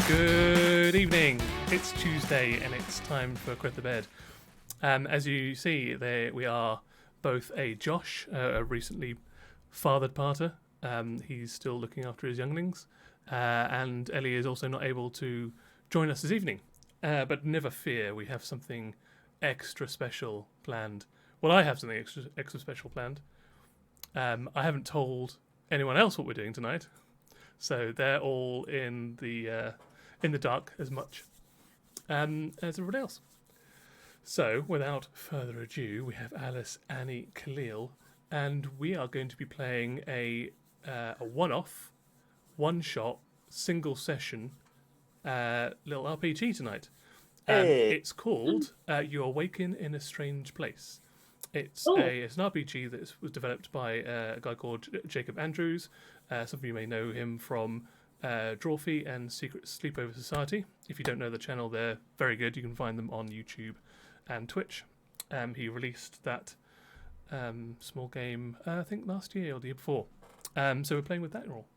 Good evening. It's Tuesday and it's time for Quit the Bed. As you see, there we are both a Josh, a recently fathered parter. He's still looking after his younglings. And Ellie is also not able to join us this evening. But never fear, we have something extra special planned. Well, I have something extra special planned. I haven't told anyone else what we're doing tonight. So they're all in the dark as much as everybody else. So without further ado, we have Alice, Annie, Khalil, and we are going to be playing a one-off, one-shot, single session little RPG tonight. It's called You Awaken in a Strange Place. It's an RPG that was developed by a guy called Jacob Andrews. Some of you may know him from Drawfee and Secret Sleepover Society. If you don't know the channel, they're very good. You can find them on YouTube and Twitch. He released that small game, I think last year or the year before. So we're playing with that rule.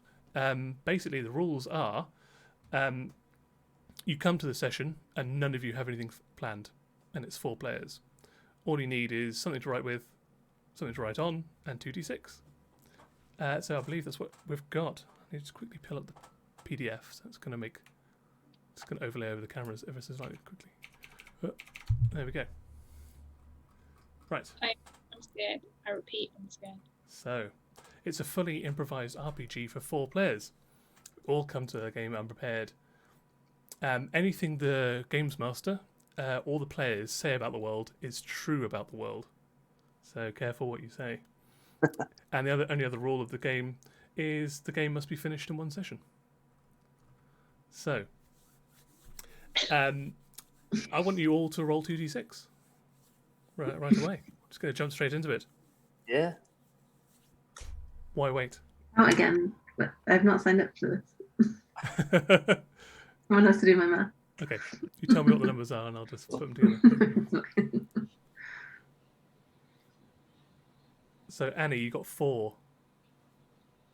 Basically, the rules are you come to the session and none of you have anything planned, and it's 4 players. All you need is something to write with, something to write on, and 2d6. So I believe that's what we've got. I need to quickly pull up the PDF, so it's going to overlay over the cameras ever so slightly quickly. Oh, there we go. Right. I'm scared. I repeat, I'm scared. So, it's a fully improvised RPG for 4 players. All come to the game unprepared. Anything the games master or the players say about the world is true about the world. So careful what you say. And the only other rule of the game is the game must be finished in 1 session. So, I want you all to roll 2d6 right away. Just going to jump straight into it. Yeah. Why wait? Not again. But I've not signed up for this. Someone has to do my math. Okay, you tell me what the numbers are and I'll just put them together. So, Annie, you got 4.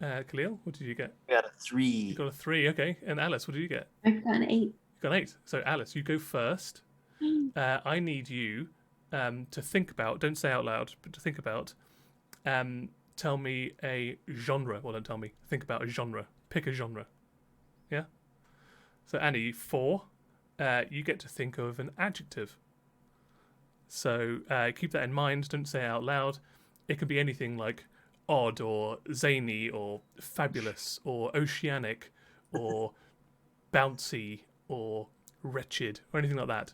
Khalil, what did you get? I got a 3. You got a 3, okay. And Alice, what did you get? I've got an 8. You got an 8. So, Alice, you go first. I need you to think about, don't say out loud, but to think about, tell me a genre. Well, don't tell me. Think about a genre. Pick a genre. Yeah? So, Annie, 4. You get to think of an adjective. So, keep that in mind. Don't say it out loud. It can be anything like odd or zany or fabulous or oceanic or bouncy or wretched or anything like that.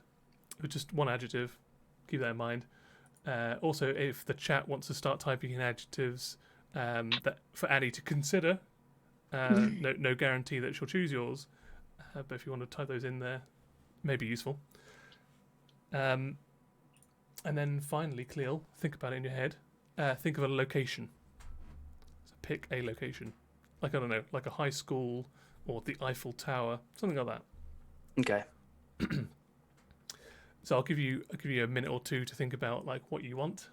Just one adjective. Keep that in mind. Also, if the chat wants to start typing in adjectives that for Annie to consider, no guarantee that she'll choose yours. But if you want to type those in there, may be useful. And then finally, Cleo, think about it in your head. Think of a location. So pick a location. Like, I don't know, like a high school or the Eiffel Tower, something like that. Okay. So I'll give you a minute or two to think about like what you want.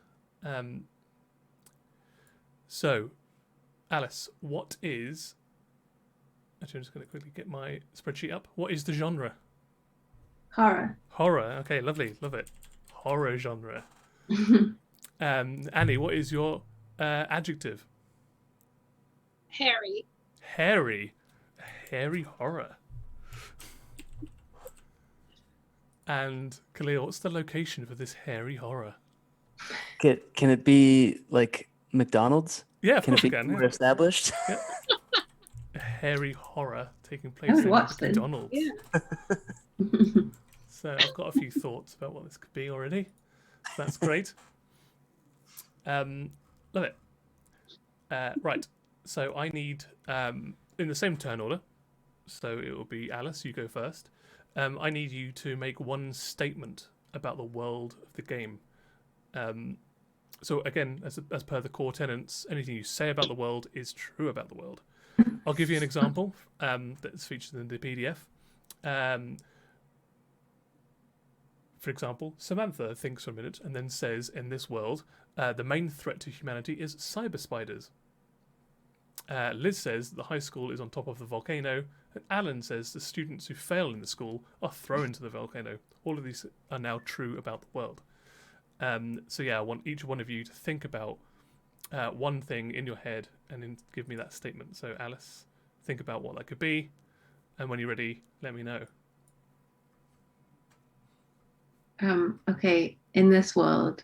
So, Alice, what is... Actually, I'm just going to quickly get my spreadsheet up. What is the genre? Horror. Horror. Okay, lovely. Love it. Horror genre. Annie, what is your adjective? Harry. Hairy. Hairy horror. And Khalil, what's the location for this hairy horror? Can it be like McDonald's? Yeah, of Can course it it be can. more Yeah. established? Yeah. A hairy horror taking place would in watch this. McDonald's. Yeah. So I've got a few thoughts about what this could be already. That's great. Love it. Right. So I need in the same turn order. So it will be Alice. You go first. I need you to make one statement about the world of the game. So again, as per the core tenets, anything you say about the world is true about the world. I'll give you an example that's featured in the PDF. For example, Samantha thinks for a minute and then says, in this world, the main threat to humanity is cyber spiders. Liz says the high school is on top of the volcano And Alan says the students who fail in the school are thrown into the volcano. All of these are now true about the world. So yeah, I want each one of you to think about one thing in your head and then give me that statement. So Alice, think about what that could be, and when you're ready, let me know. Okay, in this world,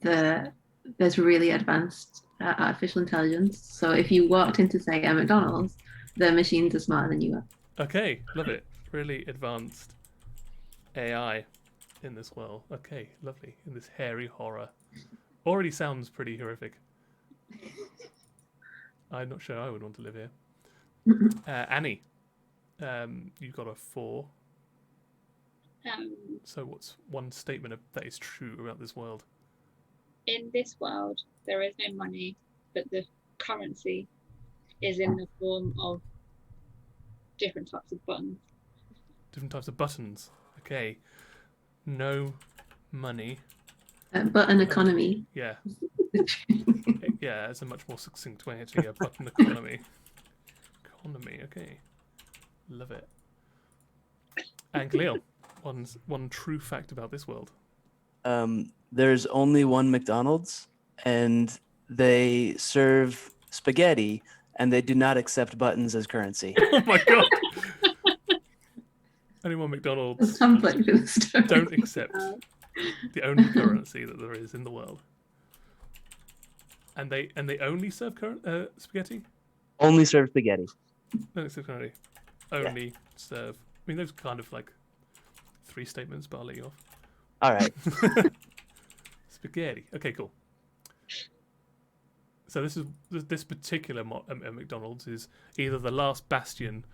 there's really advanced artificial intelligence. So if you walked into, say, a McDonald's, the machines are smarter than you are. Okay, love it. Really advanced AI in this world. Okay, lovely. In this hairy horror. Already sounds pretty horrific. I'm not sure I would want to live here. Annie, you got a 4. So what's one statement that is true about this world? In this world, there is no money, but the currency is in the form of different types of buttons. Different types of buttons. Okay. No money. But an economy. Yeah. Yeah, it's a much more succinct way to a button economy. Economy, okay. Love it. And Cleo, one true fact about this world. There's only one McDonald's, and they serve spaghetti, and they do not accept buttons as currency. Oh my god! Only one McDonald's Conflict in the story. don't accept the only currency that there is in the world. And they only serve spaghetti? Only serve spaghetti. No, it's currency. Only serve. I mean, those are kind of like 3 statements, but I'll let you off. All right. Spaghetti. Okay, cool. So this particular McDonald's is either the last bastion,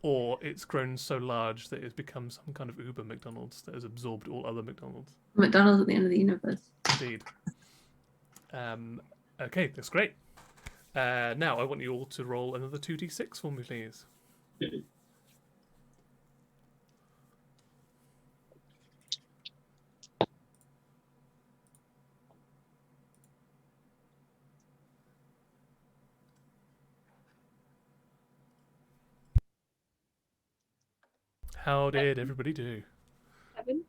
or it's grown so large that it's become some kind of Uber McDonald's that has absorbed all other McDonald's. McDonald's at the end of the universe. Indeed. Okay, that's great. Now I want you all to roll another 2d6 for me, please. How did everybody do? 7.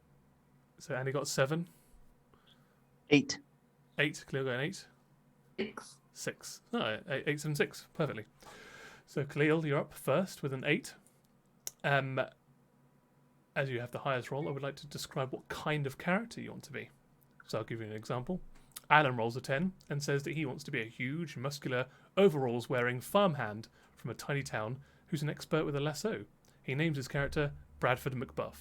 So Annie got 7. 8. 8. Cleo got an 8. 6. 6. Oh, 8, 7, 6. Perfectly. So Khalil, you're up first with an 8. As you have the highest roll, I would like to describe what kind of character you want to be. So I'll give you an example. Alan rolls a 10 and says that he wants to be a huge, muscular, overalls-wearing farmhand from a tiny town who's an expert with a lasso. He names his character Bradford McBuff.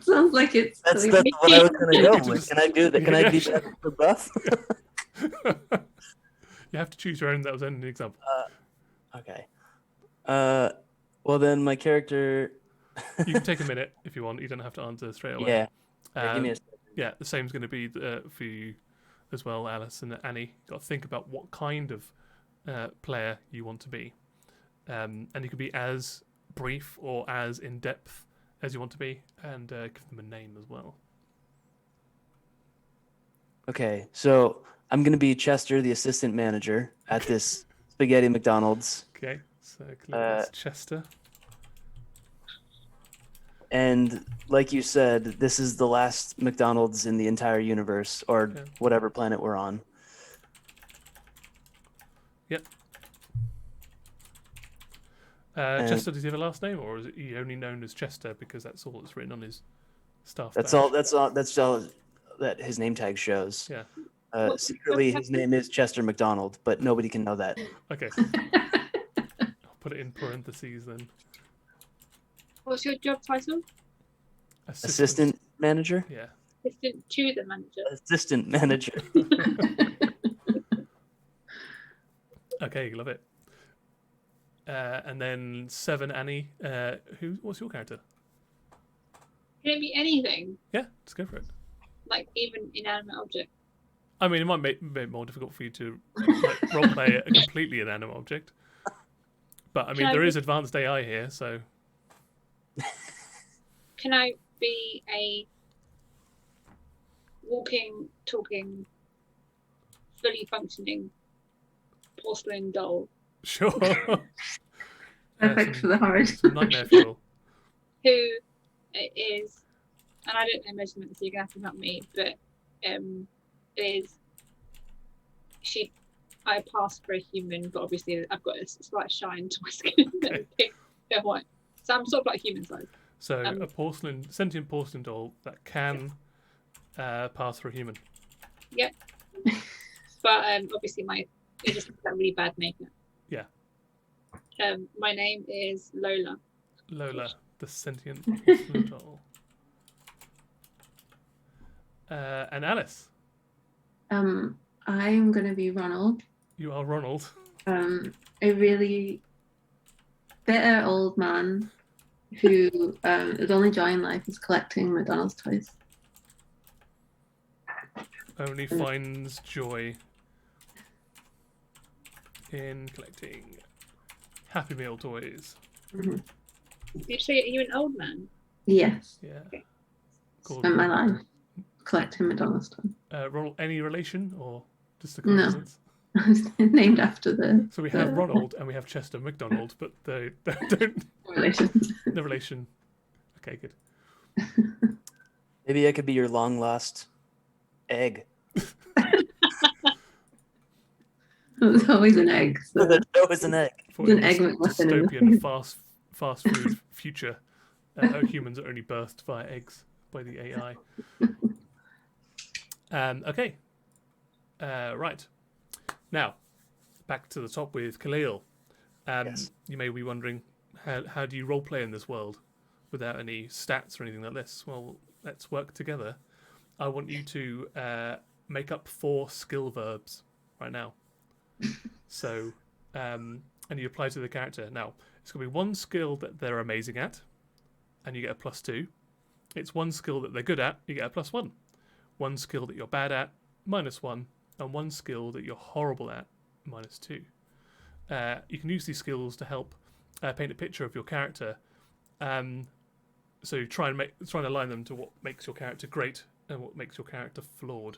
Sounds like it's. That's what I was going to go with. Can I do that? Can I be the buff? You have to choose your own. That was only an example. Okay. Well, then my character. You can take a minute if you want. You don't have to answer straight away. Yeah. Give me a second. Yeah, the same's going to be for you as well, Alice and Annie. You've got to think about what kind of player you want to be. And you can be as brief or as in-depth as you want to be, and give them a name as well. Okay, so I'm going to be Chester, the assistant manager at this spaghetti McDonald's. Okay, so that's Chester. And like you said, this is the last McDonald's in the entire universe, or whatever planet we're on. Yep. Chester, does he have a last name, or is he only known as Chester because that's all that's written on his staff That's badge? all. That's all that his name tag shows. Yeah. Secretly, his name is Chester McDonald, but nobody can know that. Okay. I'll put it in parentheses then. What's your job title? Assistant manager. Yeah. Assistant to the manager. Assistant manager. Okay, love it. And then 7, Annie. What's your character? Can it be anything? Yeah, just go for it. Like even inanimate object? I mean, it might make it more difficult for you to roleplay a completely inanimate object. But I mean, there is advanced AI here, so. Can I be a walking, talking, fully functioning porcelain doll Sure. Perfect for the horror. Some nightmare fuel. Who is, and I don't know measurements, so you're gonna have to help me, but is she? I passed for a human, but obviously I've got a slight shine to my skin. They're white, so I'm sort of like human size. So a sentient porcelain doll that can pass for a human. Yep. But obviously it just that really bad makeup. Yeah. My name is Lola. Lola, the sentient porcelain doll. And Alice. I'm gonna be Ronald. You are Ronald. A really bitter old man who his only joy in life is collecting McDonald's toys. Only finds joy in collecting Happy Meal toys. Mm-hmm. Are you an old man? Yes. Yeah. Okay. Spent my life collecting McDonald's toys. Ronald, any relation or just a No. coincidence? I was named after the. So we have Ronald and we have Chester McDonald, but they don't. Relation. No relation. Okay, good. Maybe I could be your long lost egg. There's always an egg. So. There's always an egg. For An egg McMuffin in the dystopian fast food future, humans are only birthed via eggs by the AI. Okay. Right. Now, back to the top with Khalil. Yes. You may be wondering, how do you roleplay in this world without any stats or anything like this? Well, let's work together. I want you to make up 4 skill verbs right now. So, and you apply to the character. Now, it's going to be 1 skill that they're amazing at, and you get a +2. It's 1 skill that they're good at, you get a +1. 1 skill that you're bad at, -1. And 1 skill that you're horrible at, -2. You can use these skills to help paint a picture of your character. So try and align them to what makes your character great and what makes your character flawed.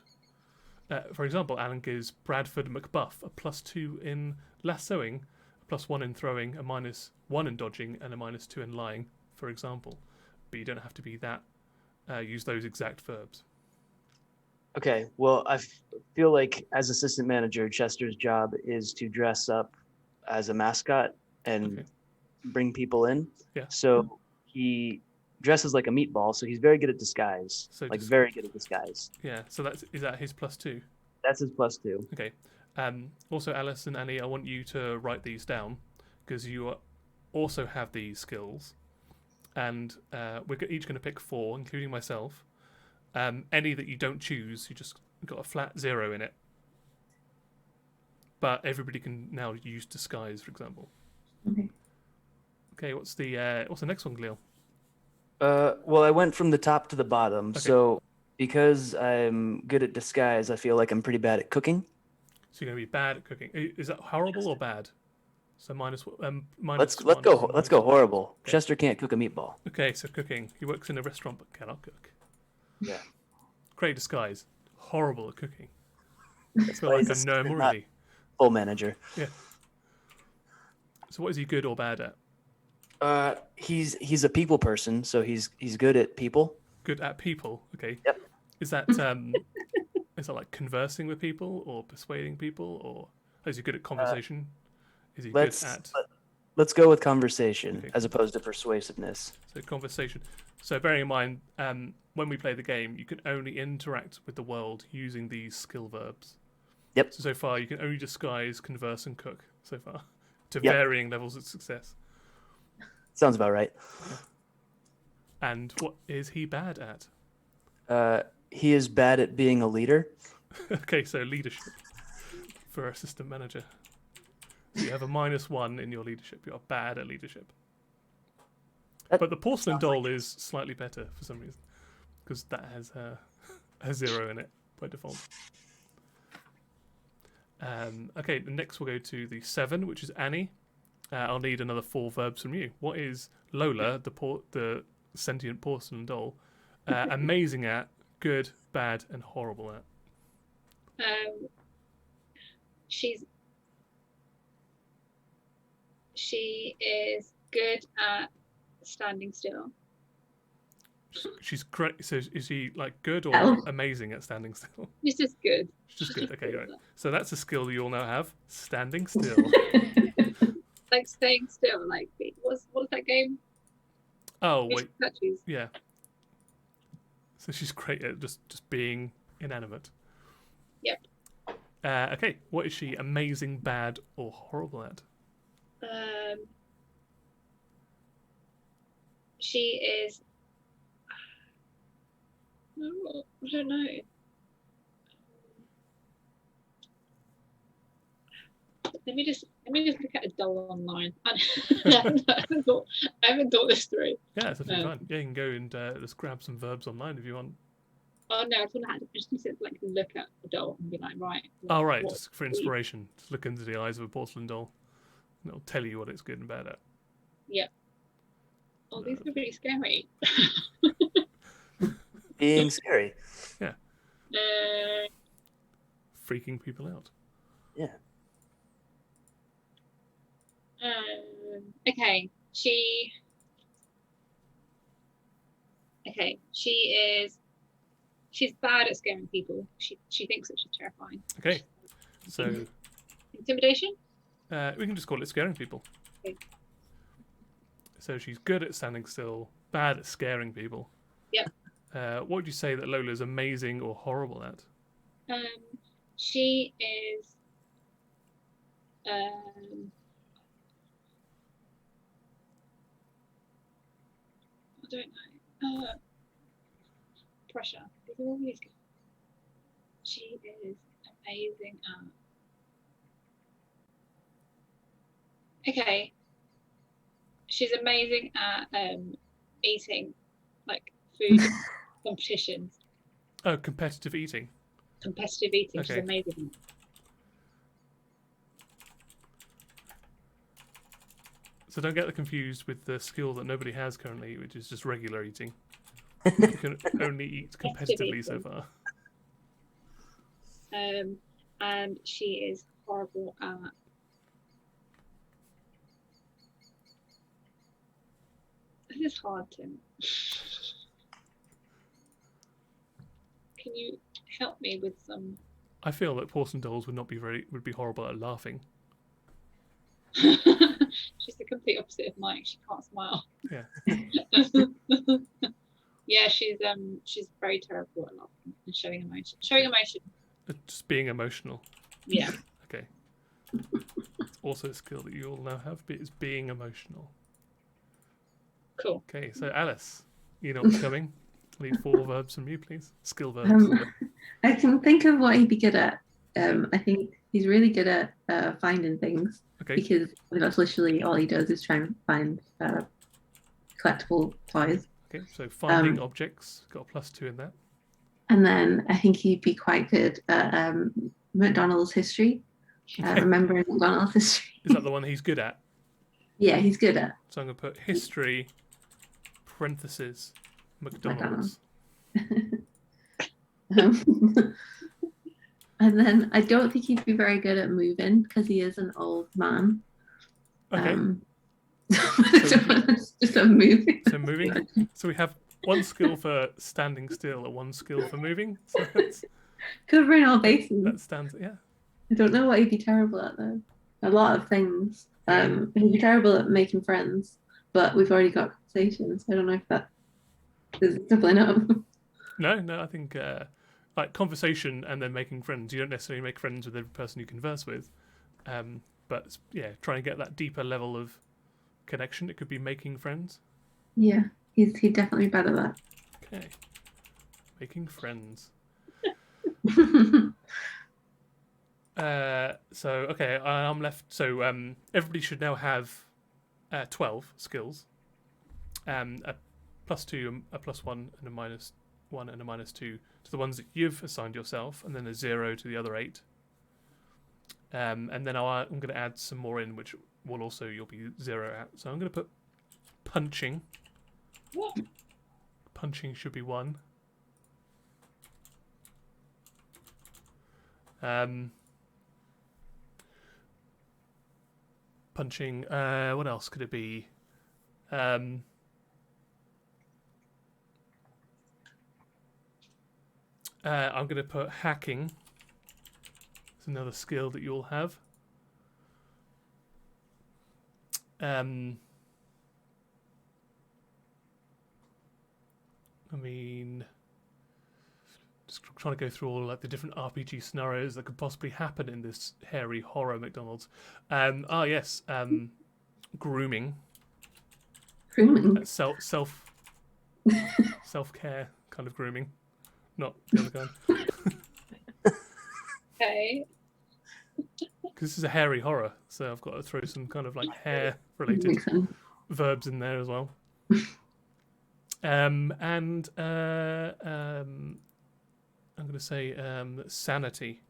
For example, Alan gives Bradford McBuff a +2 in lassoing, a +1 in throwing, a -1 in dodging, and a -2 in lying, for example. But you don't have to be that. Use those exact verbs. Okay, well, I feel like as assistant manager, Chester's job is to dress up as a mascot and bring people in. Yeah. So he dresses like a meatball, so he's very good at disguise. So very good at disguise. Yeah, so is that his +2? That's his +2. Okay. Also, Alice and Annie, I want you to write these down because you also have these skills. And we're each going to pick 4, including myself. Any that you don't choose, you just got a flat 0 in it. But everybody can now use disguise, for example. Okay. Okay, what's the next one, Glil? Well, I went from the top to the bottom. Okay. So because I'm good at disguise, I feel like I'm pretty bad at cooking. So you're going to be bad at cooking. Is that horrible or bad? So minus Let's go horrible. Okay. Chester can't cook a meatball. Okay, so cooking. He works in a restaurant but cannot cook. Yeah. Great disguise. Horrible at cooking. That's feel like I know him already. Full manager. Yeah. So what is he good or bad at? He's a people person, so he's good at people. Good at people. Okay. Yep. Is that is that like conversing with people or persuading people, or is he good at conversation? Is he good at? Let's go with conversation Okay. as opposed to persuasiveness. So conversation. So bearing in mind, when we play the game, you can only interact with the world using these skill verbs. Yep. So far, you can only disguise, converse, and cook. So far, to Yep. varying levels of success. Sounds about right. And what is he bad at? He is bad at being a leader. Okay, so leadership for assistant manager. You have a -1 in your leadership. You are bad at leadership. But the porcelain doll is slightly better for some reason, because that has a 0 in it by default. Okay, next we'll go to the 7, which is Annie. I'll need another 4 verbs from you. What is Lola, the sentient porcelain doll, amazing at, good, bad, and horrible at? She's She is good at standing still. She's great. So is she like good or Oh. amazing at standing still? She's just good. She's just good. Okay, good right. at So that's a skill you all now have: standing still. that. Like staying still. Like what's that game? Oh Fish wait, Statues. yeah. So she's great at just being inanimate. Yep. Okay, what is she? Amazing, bad, or horrible at? She is. I don't know. Let me just look at a doll online. I haven't thought this through. Yeah, it's absolutely fine. Yeah, you can go and just grab some verbs online if you want. Oh no, I thought I just need to like look at a doll and be like, right. Oh right, just for inspiration, just look into the eyes of a porcelain doll, and it'll tell you what it's good and bad at. Yeah. Oh, these are pretty scary. Being scary. Yeah. Freaking people out. Yeah. Okay. She's bad at scaring people. She thinks that she's terrifying. Okay. So Intimidation? we can just call it scaring people. Okay. So she's good at standing still, bad at scaring people. Yep. What would you say that Lola's amazing or horrible at? She is I don't know. Pressure. She is amazing at. Okay. She's amazing at eating, like food competitions. Oh, competitive eating. Competitive eating. Okay. She's amazing. So don't get confused with the skill that nobody has currently, which is just regular eating. You can only eat competitively so far. And she is horrible at. This is hard, Tim. Can you help me with some? I feel that porcelain dolls would be horrible at laughing. She's the complete opposite of Mike. She can't smile. Yeah. Yeah, she's very terrible at laughing and showing emotion. Showing emotion. Just being emotional. Yeah. Okay. It's also a skill that you all now have, but it's being emotional. Cool. Okay, so Alice, you know what's coming. I need 4 verbs from you, please. Skill verbs. I can think of what he'd be good at. I think he's really good at finding things. Okay. Because that's literally all he does is try and find collectible toys. Okay, so finding objects, got a +2 in that. And then I think he'd be quite good at McDonald's history. Okay. Remembering McDonald's history. Is that the one he's good at? Yeah, he's good at. So I'm going to put history, parentheses, McDonald's. And then I don't think he'd be very good at moving because he is an old man. Okay. Just a moving. So moving. So we have 1 skill for standing still and 1 skill for moving. So that's, covering all bases. that stands, yeah. I don't know what he'd be terrible at though. A lot of things. He'd be terrible at making friends, but we've already got conversations. I don't know if that is doubling up. No, I think like conversation and then making friends. You don't necessarily make friends with every person you converse with, but yeah, trying to get that deeper level of connection. It could be making friends. Yeah, he'd definitely be better at Okay, making friends. So okay, I'm left. So everybody should now have 12 skills. A +2, a +1, and a -1 and a -2 to the ones that you've assigned yourself, and then a 0 to the other 8. And then I'm going to add some more in, which will also you'll be 0 at. So I'm going to put punching. What? Punching should be 1. punching. What else could it be? I'm going to put hacking. It's another skill that you'll have. I mean, just trying to go through all like the different RPG scenarios that could possibly happen in this hairy horror McDonald's. Yes, grooming, Grooming. self care kind of grooming, not the other kind. Okay. Because this is a hairy horror, so I've got to throw some kind of like hair related Makes sense. verbs in there as well. I'm going to say sanity.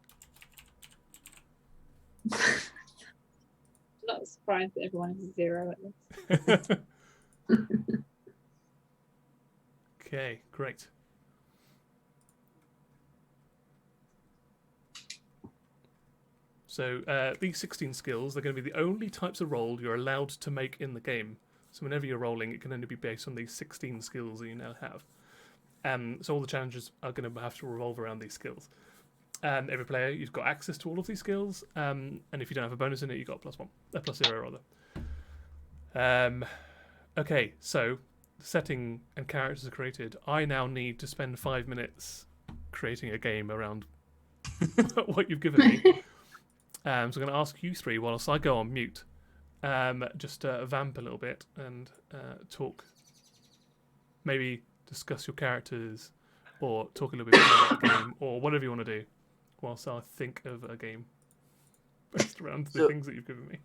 Not surprised that everyone has a 0 at this. Okay, great. So these 16 skills, they're going to be the only types of roll you're allowed to make in the game. So whenever you're rolling, it can only be based on these 16 skills that you now have. So all the challenges are going to have to revolve around these skills. Every player, you've got access to all of these skills, and if you don't have a bonus in it, you've got +0 rather. Okay, so the setting and characters are created. I now need to spend 5 minutes creating a game around what you've given me. So I'm going to ask you three whilst I go on mute, just vamp a little bit and talk. Maybe discuss your characters, or talk a little bit more about the game, or whatever you want to do, whilst I think of a game based around the things that you've given me.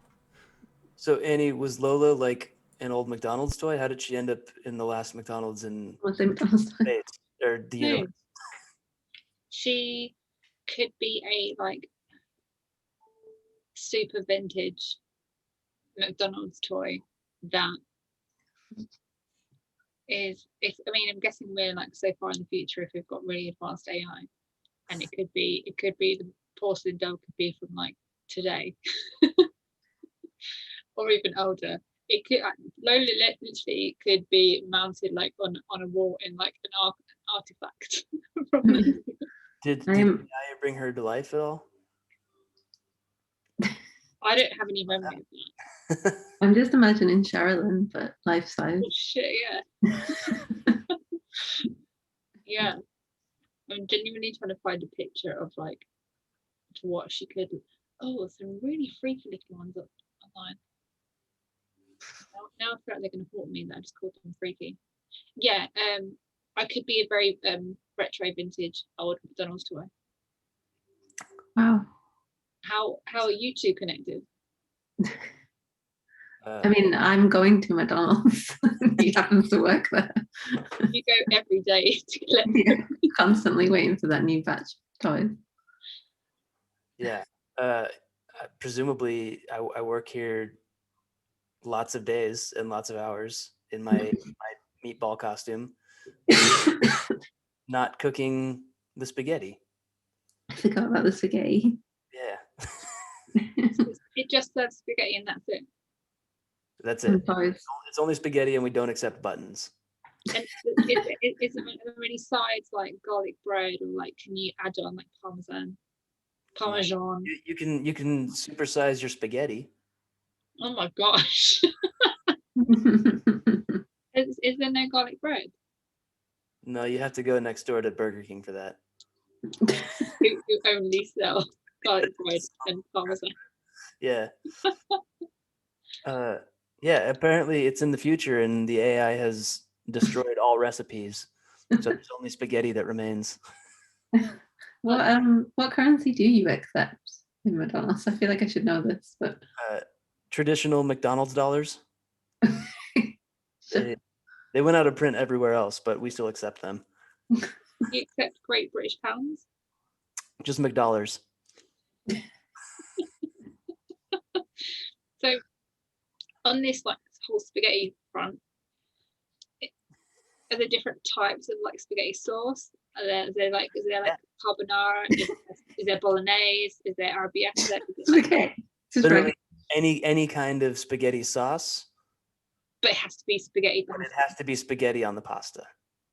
So Annie, was Lola like an old McDonald's toy? How did she end up in the last McDonald's in What's the McDonald's toy? space or the No. universe? She could be a like super vintage McDonald's toy that is, I mean, I'm guessing we're like so far in the future if we've got really advanced AI, and it could be the porcelain doll could be from like today or even older. It could Lola literally could be mounted like on a wall in like an artifact from the Did I am- AI bring her to life at all? I don't have any memory of that. I'm just imagining Sherilyn, but life size. Oh, shit, yeah. Yeah. I'm genuinely trying to find a picture of like to what she could. Oh, some really freaky little ones online. Now I feel like they're gonna haunt me that I just called them freaky. Yeah, I could be a very retro vintage old McDonald's toy. Wow. How are you two connected? I mean, I'm going to McDonald's. He happens to work there. You go every day to collect Yeah, constantly waiting for that new batch of toys. Yeah. Presumably, I work here lots of days and lots of hours in my meatball costume, not cooking the spaghetti. I forgot about the spaghetti. Yeah, it just serves spaghetti and that's it. that's And it. toys. It's only spaghetti, and we don't accept buttons. And is there any sides like garlic bread, or like can you add on like parmesan? You can supersize your spaghetti. Oh my gosh. Is there no garlic bread? No, you have to go next door to Burger King for that. Who only sell garlic bread and parmesan? Yeah. Yeah, apparently it's in the future and the AI has destroyed all recipes. So there's only spaghetti that remains. What currency do you accept in McDonald's? I feel like I should know this, but Traditional McDonald's dollars. They went out of print everywhere else, but we still accept them. Do you accept Great British pounds? Just McDollars. So on this like whole spaghetti front, are there different types of like spaghetti sauce? Is there like carbonara? Is there bolognese? Is there arrabbiata? okay. Just Literally, any kind of spaghetti sauce, but it has to be spaghetti but it pasta. has to be spaghetti on the pasta.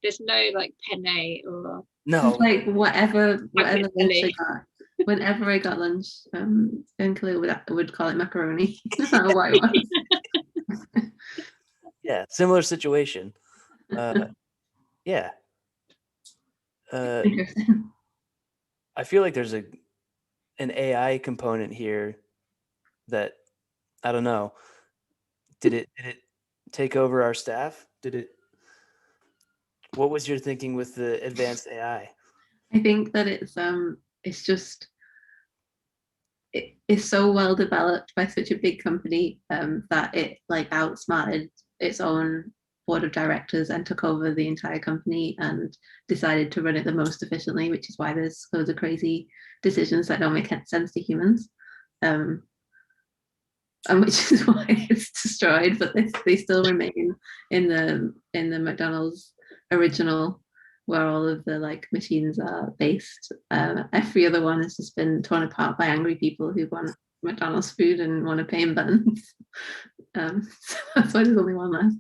There's no like penne or No, Like whatever lunch I Macaroni. got. Whenever I got lunch, Ben Khalil would call it macaroni. Or what it was. yeah, similar situation. Yeah. Interesting. I feel like there's an AI component here that I don't know. Did it take over our staff? What was your thinking with the advanced AI? I think that it's just it's so well developed by such a big company that it like outsmarted its own board of directors and took over the entire company and decided to run it the most efficiently, which is why there's loads of crazy decisions that don't make sense to humans. And which is why it's destroyed, but they still remain in the McDonald's original where all of the like machines are based. Every other one has just been torn apart by angry people who want McDonald's food and want to pay in buttons. So that's why there's only one left.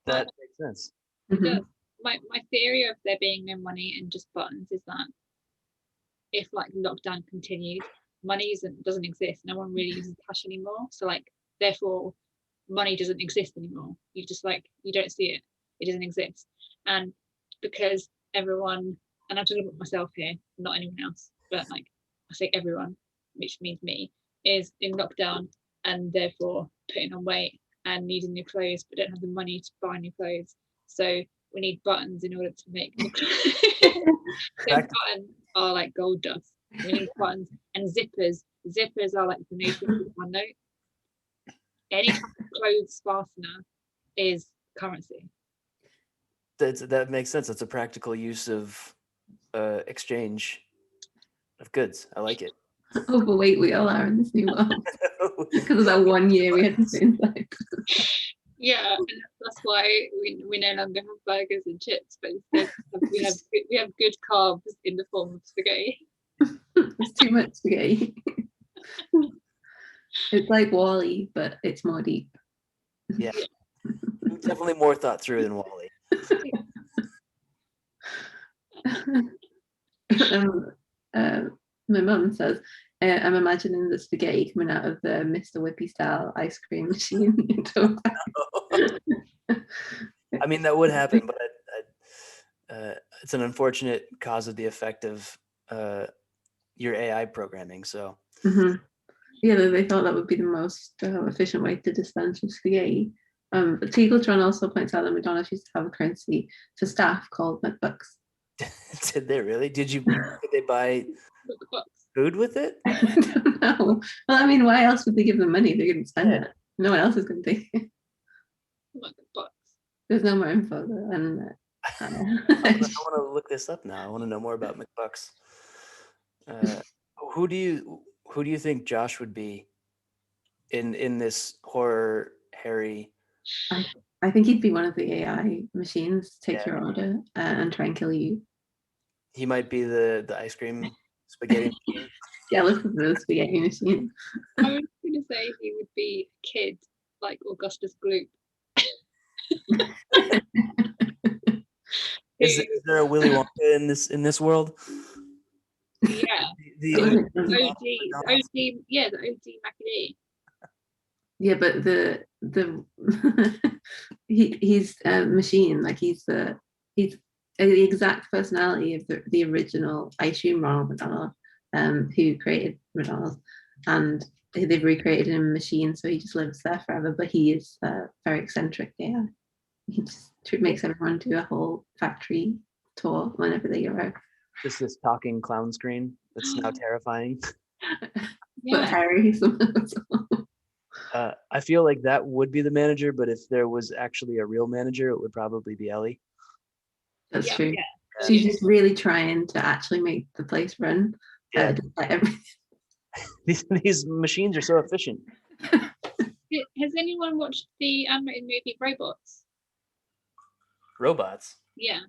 That makes sense. Mhm. My theory of there being no money and just buttons is that if like lockdown continues, money doesn't exist. No one really uses cash anymore. So like therefore money doesn't exist anymore. You just like you don't see it. It doesn't exist. And because everyone, and I'm talking about myself here, not anyone else, but like I say everyone, which means me, is in lockdown and therefore putting on weight and needing new clothes but don't have the money to buy new clothes. So we need buttons in order to make new clothes. So buttons are like gold dust. We need buttons and zippers. Zippers are like the new thing with one note. Any type of clothes fastener is currency. That makes sense. It's a practical use of exchange of goods. I like it. Overweight we all are in this new world because of that 1 year we had to stay inside. Yeah, and that's why we no longer have burgers and chips, but instead we have good carbs in the form of spaghetti. It's too much spaghetti. It's like Wall-E, but it's more deep. Yeah. Definitely more thought through than Wall-E. My mum says, I'm imagining the spaghetti coming out of the Mr. Whippy style ice cream machine. I mean, that would happen, but it's an unfortunate cause of the effect of your AI programming. So, yeah, they thought that would be the most efficient way to dispense with spaghetti. But Teagletron also points out that McDonald's used to have a currency for staff called McBucks. did they really? Did they buy food with it? I don't know. Well, I mean, why else would they give them money? They're going to spend it. No one else is going to take it. There's no more info though. And I want to look this up now. I want to know more about McBucks. Who do you think Josh would be in this horror Harry? I think he'd be one of the AI machines, take your order and try and kill you. He might be the ice cream spaghetti machine. Jealous of the spaghetti machine. I was going to say he would be a kid like Augustus Gloop. Is there a Willy Wonka in this world? Yeah. the OG Macadee. Yeah, but the he's a machine. Like he's the exact personality of the original, I assume, Ronald McDonald, who created McDonald's, and they've recreated him a machine, so he just lives there forever. But he is very eccentric. Yeah, he just makes everyone do a whole factory tour whenever they go out. Just this talking clown screen that's now terrifying. But Harry. I feel like that would be the manager, but if there was actually a real manager, it would probably be Ellie. That's true. Yeah. She's just really trying to actually make the place run. Yeah. Like everything. These machines are so efficient. Has anyone watched the animated movie Robots? Robots? Yeah.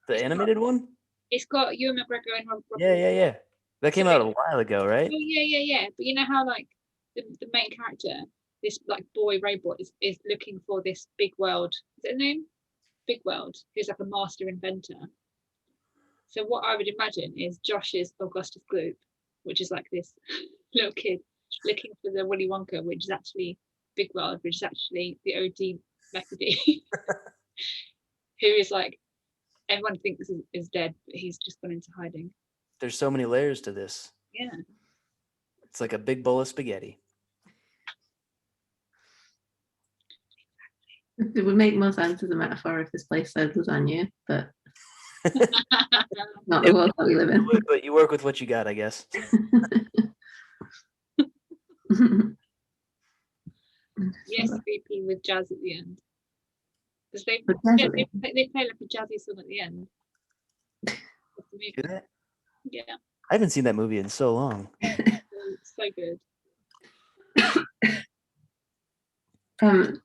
The animated one? It's got Ewan McGregor and Rob. Yeah. That came out a while ago, right? Oh, yeah. But you know how like the main character, this like boy robot, is looking for this Big World. Is it a name? Big World, who's like a master inventor. So what I would imagine is Josh's Augustus Gloop, which is like this little kid looking for the Willy Wonka, which is actually Big World, which is actually the OD Methody, who is like, everyone thinks is dead, but he's just gone into hiding. There's so many layers to this. Yeah. It's like a big bowl of spaghetti. It would make more sense as a metaphor if this place said lasagna, but not the world that we live in. But you work with what you got, I guess. Yes, creepy with jazz at the end. Because they But play jazzy. like a jazzy song at the end. Of the movie. Do that? Yeah, I haven't seen that movie in so long. so good.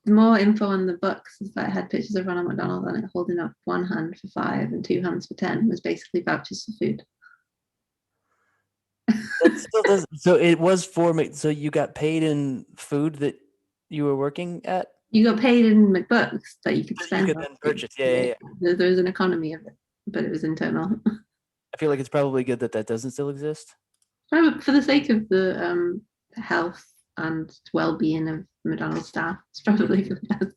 More info on the books is that it had pictures of Ronald McDonald on it holding up one hand for 5 and 2 hands for 10 was basically vouchers for food. That still does. So it was so you got paid in food that you were working at? You got paid in McBooks that you could That you spend. could on then food. purchase. Yeah. There was an economy of it, but it was internal. I feel like it's probably good that doesn't still exist. For the sake of the health and well-being of McDonald's staff, it's probably for the best.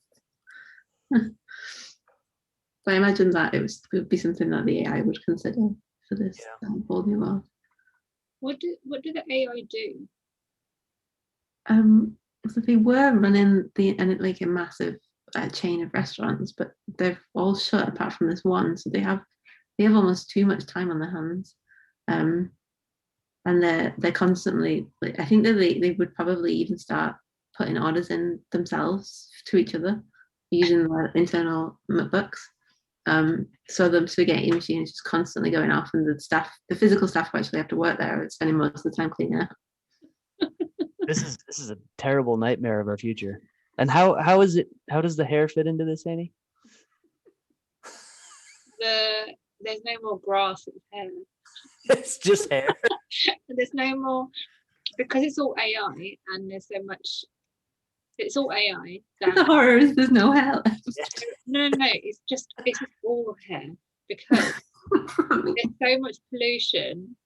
But I imagine that it would be something that the AI would consider for this whole new world. What do the AI do? So they were running like a massive chain of restaurants, but they've all shut apart from this one. So they have almost too much time on their hands, and they're constantly. I think that they would probably even start putting orders in themselves to each other using their internal MacBooks. So the spaghetti machine is just constantly going off, and the physical staff who actually have to work there are spending most of the time cleaning up. This is a terrible nightmare of our future. And how is it? How does the hair fit into this, Annie? There's no more grass in hair. It's just hair. There's no more, because it's all AI and there's so much. It's all AI. The horror is there's no hair left. No. It's just all hair, because there's so much pollution.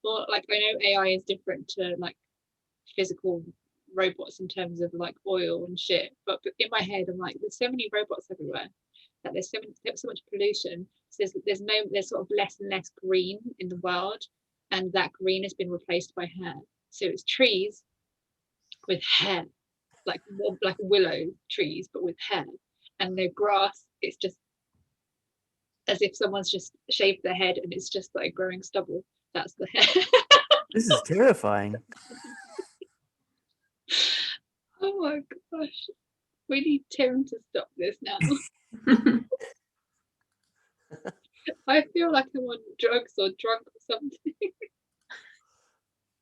Well, like, I know AI is different to like physical robots in terms of like oil and shit, but in my head I'm like, there's so many robots everywhere that there's so much pollution. So there's sort of less and less green in the world, and that green has been replaced by hair. So it's trees with hair, like more like willow trees, but with hair, and no grass. It's just as if someone's just shaved their head and it's just like growing stubble. That's the hair. This is terrifying. Oh my gosh. We need Tim to stop this now. I feel like I'm on drugs or drunk or something.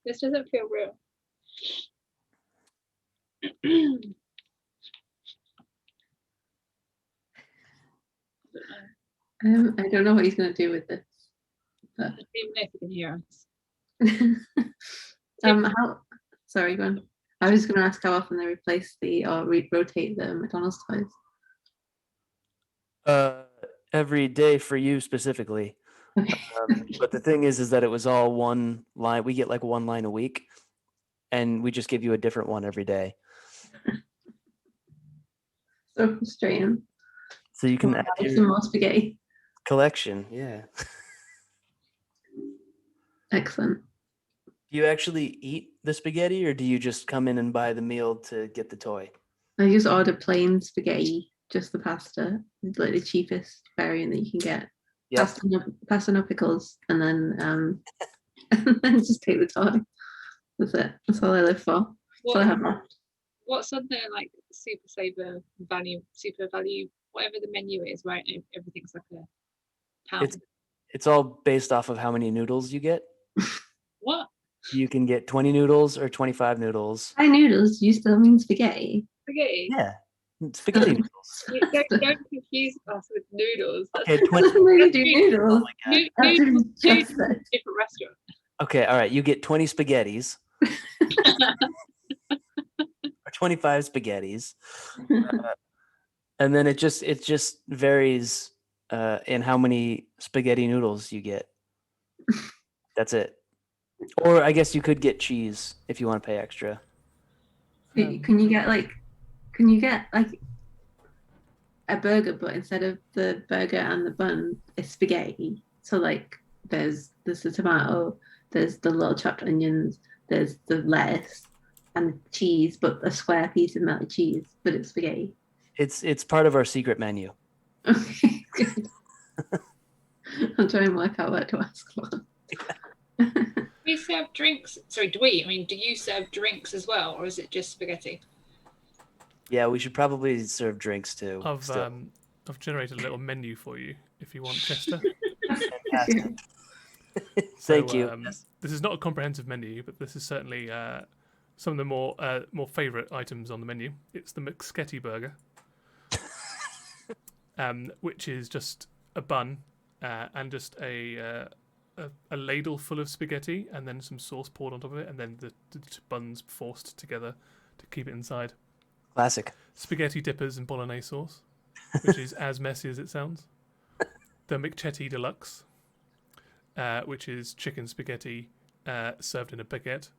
This doesn't feel real. I don't know what he's going to do with this. I don't even know if you can hear us. Sorry, go on. I was going to ask how often they replace or rotate the McDonald's toys. Every day for you specifically. But the thing is that it was all one line. We get like one line a week, and we just give you a different one every day. So frustrating. So you can add some more spaghetti collection. Yeah. Excellent. Do you actually eat the spaghetti, or do you just come in and buy the meal to get the toy? I just order plain spaghetti, just the pasta, like the cheapest variant that you can get. Yep. Pasta, no pickles, and then and then just take the toy. That's it. That's all I live for. That's all I have left. What's on the like super value, whatever the menu is, right? Everything's like a pound. It's all based off of how many noodles you get. What? You can get 20 noodles or 25 noodles. By noodles, you still mean spaghetti? Spaghetti? Yeah. Spaghetti noodles. Don't confuse us with noodles. Okay, 20. They do noodles. Noodles That's is a just different restaurant. Okay, all right. You get 20 spaghettis, or 25 spaghettis. And then it just varies in how many spaghetti noodles you get. That's it. Or I guess you could get cheese if you want to pay extra. Can you get like a burger, but instead of the burger and the bun, it's spaghetti. So like there's the tomato, there's the little chopped onions, there's the lettuce and cheese, but a square piece of melted cheese, but it's spaghetti. It's part of our secret menu. Okay, good. I'll try and work out what to ask for. We serve drinks. Sorry, do we? I mean, do you serve drinks as well, or is it just spaghetti? Yeah, we should probably serve drinks too. I've generated a little menu for you if you want, Chester. Fantastic. Thank you. This is not a comprehensive menu, but this is certainly some of the more favourite items on the menu. It's the McSketty burger, which is just a bun and just a ladle full of spaghetti, and then some sauce poured on top of it, and then the buns forced together to keep it inside. Classic. Spaghetti dippers and bolognese sauce, which is as messy as it sounds. The McChetty Deluxe, which is chicken spaghetti served in a baguette.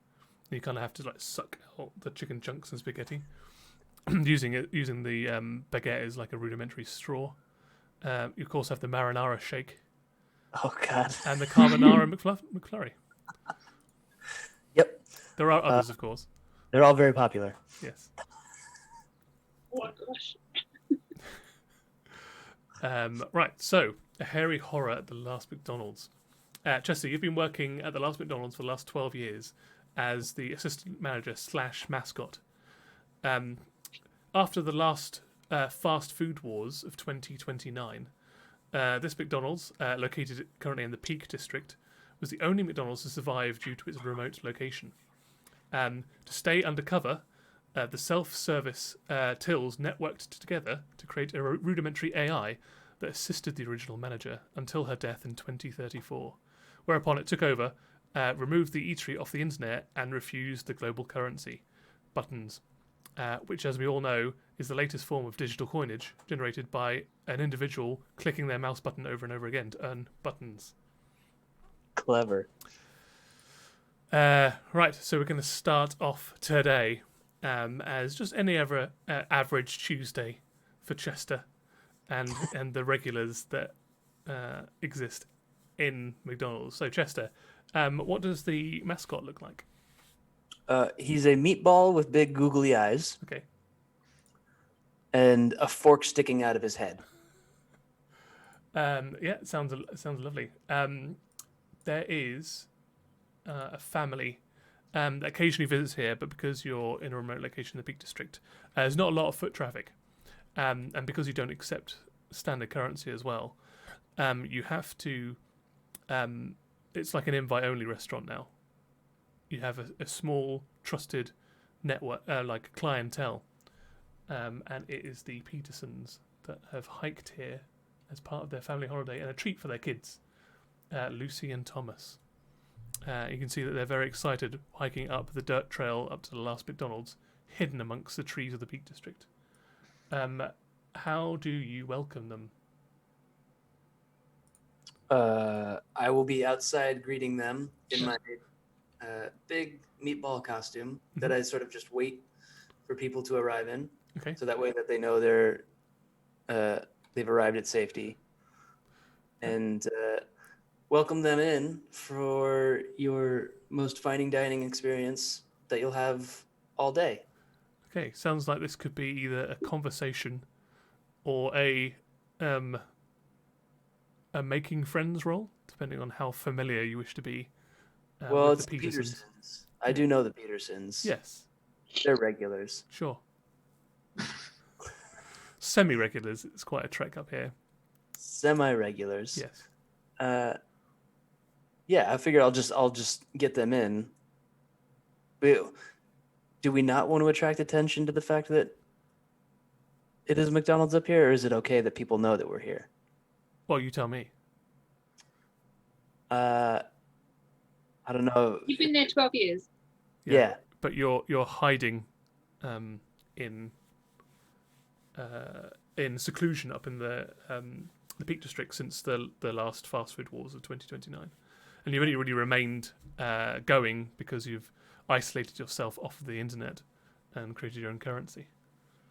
You kind of have to like suck out the chicken chunks and spaghetti, using the baguette as like a rudimentary straw. You of course have the marinara shake. Oh God. And the carbonara McFlurry. Yep. There are others, of course. They're all very popular. Yes. Oh my gosh. Right, so a hairy horror at the last McDonald's. Chester, you've been working at the last McDonald's for the last 12 years as the assistant manager / mascot. After the last fast food wars of 2029, this McDonald's, located currently in the Peak District, was the only McDonald's to survive due to its remote location. To stay undercover, the self-service tills networked together to create a rudimentary AI that assisted the original manager until her death in 2034, whereupon it took over, removed the eatery off the internet, and refused the global currency, buttons, which, as we all know, is the latest form of digital coinage generated by an individual clicking their mouse button over and over again to earn buttons. Clever. Right, so we're going to start off today as just any other average Tuesday for Chester and the regulars that exist in McDonald's. So Chester, what does the mascot look like? He's a meatball with big googly eyes. Okay. And a fork sticking out of his head. Yeah, sounds lovely. There is a family that occasionally visits here, but because you're in a remote location in the Peak District, there's not a lot of foot traffic, and because you don't accept standard currency as well, you have to. It's like an invite-only restaurant now. You have a small, trusted network, like clientele, and it is the Petersons that have hiked here as part of their family holiday and a treat for their kids, Lucy and Thomas. You can see that they're very excited hiking up the dirt trail up to the last McDonald's, hidden amongst the trees of the Peak District. How do you welcome them? I will be outside greeting them in my big meatball costume that I sort of just wait for people to arrive in. Okay. So that way that they know they've arrived at safety. And welcome them in for your most fine dining experience that you'll have all day. Okay, sounds like this could be either a conversation or a making friends role, depending on how familiar you wish to be. Well, with it's the Petersons. I do know the Petersons. Yes. They're regulars. Sure. Semi-regulars. It's quite a trek up here. Semi-regulars. Yes. Yeah, I figured I'll just get them in. Do we not want to attract attention to the fact that it is McDonald's up here, or is it okay that people know that we're here? Well, you tell me. I don't know. You've been there 12 years. Yeah. But you're hiding in seclusion up in the Peak District since the last fast food wars of 2029, and you've only really remained going because you've isolated yourself off of the internet and created your own currency.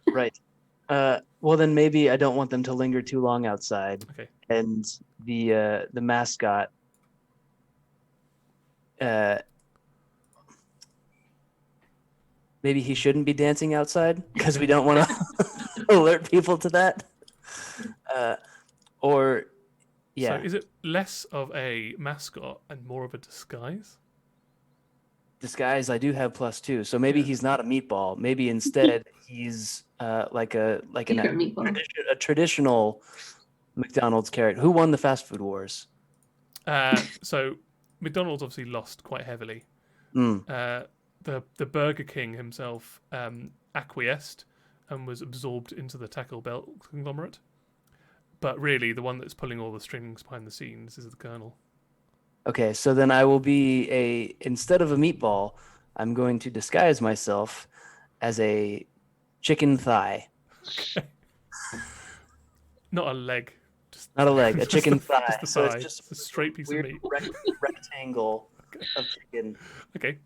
Right. Well, then maybe I don't want them to linger too long outside. Okay. And the mascot. Maybe he shouldn't be dancing outside because we don't want to alert people to that. Or, yeah. So is it less of a mascot and more of a disguise? Disguise, I do have +2, so maybe Yeah. he's not a meatball. Maybe instead he's like a Secret meatball. a traditional McDonald's carrot. Who won the fast food wars? So McDonald's obviously lost quite heavily. Mm. The Burger King himself acquiesced and was absorbed into the Taco Bell conglomerate. But really, the one that's pulling all the strings behind the scenes is the Colonel. Okay, so then I will be instead of a meatball, I'm going to disguise myself as a chicken thigh. Not a leg. Just Not a leg, a just chicken the- thigh. Just the So thigh. it's just a straight piece weird of meat. rectangle of chicken. Okay.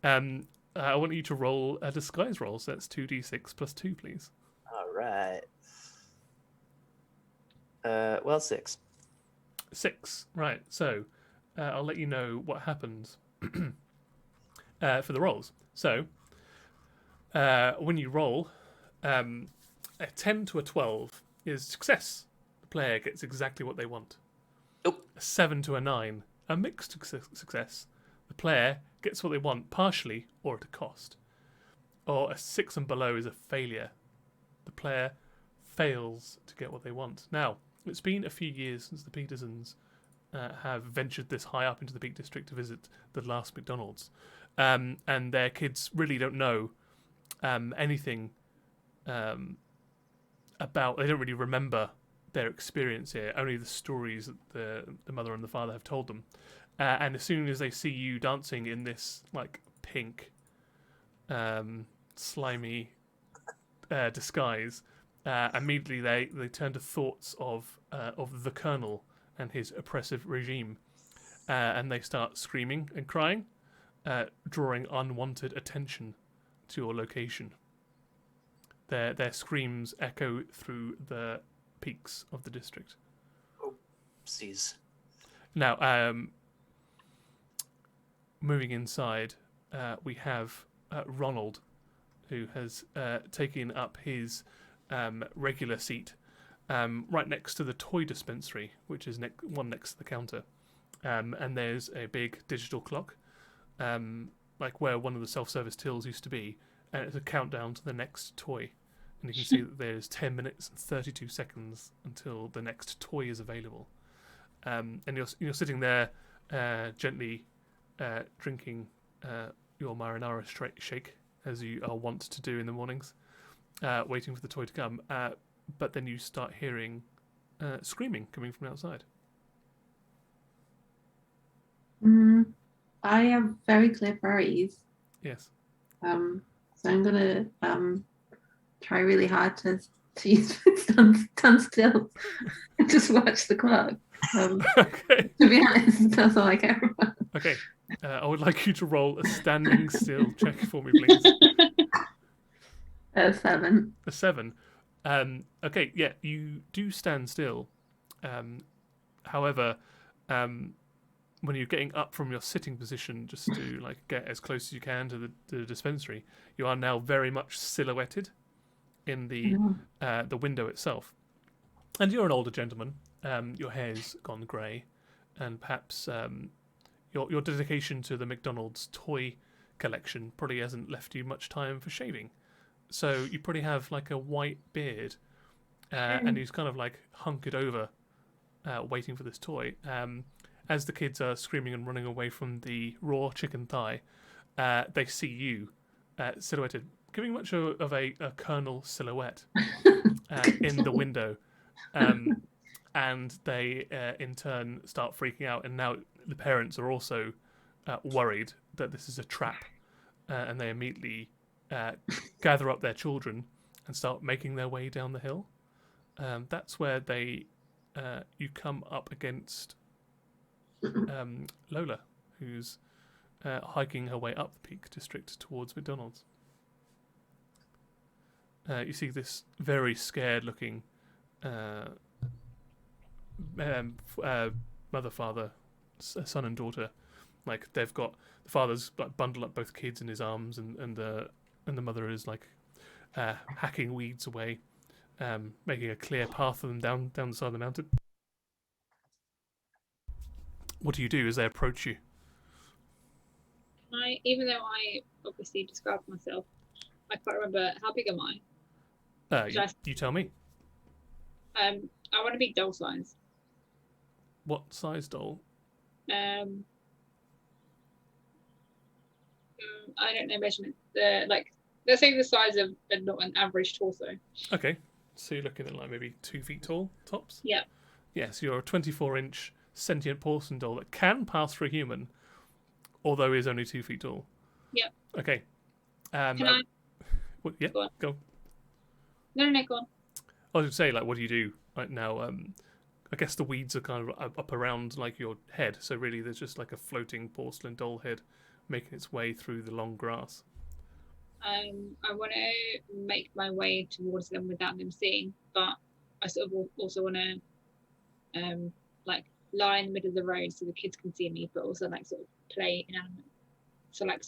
I want you to roll a disguise roll. So that's 2d6 plus 2, please. All right. Well, 6. 6. Right. So I'll let you know what happens for the rolls. So when you roll, a 10 to a 12 is success. The player gets exactly what they want. Nope. A 7 to a 9, a mixed success. The player gets what they want partially or at a cost. Or a 6 and below is a failure. The player fails to get what they want. Now, it's been a few years since the Petersons have ventured this high up into the Peak District to visit the last McDonald's. And their kids really don't know anything about... They don't really remember their experience here, only the stories that the mother and the father have told them. And as soon as they see you dancing in this like pink, slimy disguise, immediately they turn to thoughts of the Colonel and his oppressive regime, and they start screaming and crying, drawing unwanted attention to your location. Their screams echo through the peaks of the district. Oopsies. Now, moving inside, we have Ronald, who has taken up his regular seat right next to the toy dispensary, which is one next to the counter. And there's a big digital clock, like where one of the self-service tills used to be, and it's a countdown to the next toy. And you can see that there's 10 minutes and 32 seconds until the next toy is available. And you're sitting there gently drinking your marinara shake, as you are wont to do in the mornings, waiting for the toy to come. But then you start hearing screaming coming from outside. I have very clear priorities. Yes. So I'm gonna try really hard to use stand still and just watch the clock. Okay. To be honest, that's all I care about. Okay. I would like you to roll a standing still check for me, please. 7. A 7. Okay, yeah, you do stand still. However, when you're getting up from your sitting position just to like get as close as you can to the dispensary, you are now very much silhouetted in the window itself. And you're an older gentleman. Your hair's gone grey, and perhaps your dedication to the McDonald's toy collection probably hasn't left you much time for shaving. So you probably have like a white beard, and he's kind of like hunkered over, waiting for this toy. As the kids are screaming and running away from the raw chicken thigh, they see you silhouetted, giving much of a Colonel silhouette in the window. And they, in turn, start freaking out. And now the parents are also worried that this is a trap. and they immediately gather up their children and start making their way down the hill. That's where you come up against Lola, who's hiking her way up the Peak District towards McDonald's. You see this very scared-looking mother, father, son, and daughter. Like they've got the father's like bundled up both kids in his arms, and the mother is like hacking weeds away, making a clear path for them down the side of the mountain. What do you do as they approach you? Even though I obviously described myself, I can't remember how big am I. You tell me. I want to be doll size. What size doll? I don't know measurement. Like let's say the size of not an average torso. Okay, so you're looking at like maybe 2 feet tall tops. Yeah. Yes, you're a 24-inch sentient porcelain doll that can pass for a human, although is only 2 feet tall. Yeah. Okay. Can I? Yeah. Go. No, go on. I was going to say, like, what do you do right now? I guess the weeds are kind of up around like your head, so really there's just like a floating porcelain doll head making its way through the long grass. I want to make my way towards them without them seeing, but I sort of also want to like lie in the middle of the road so the kids can see me, but also like sort of play inanimate. So like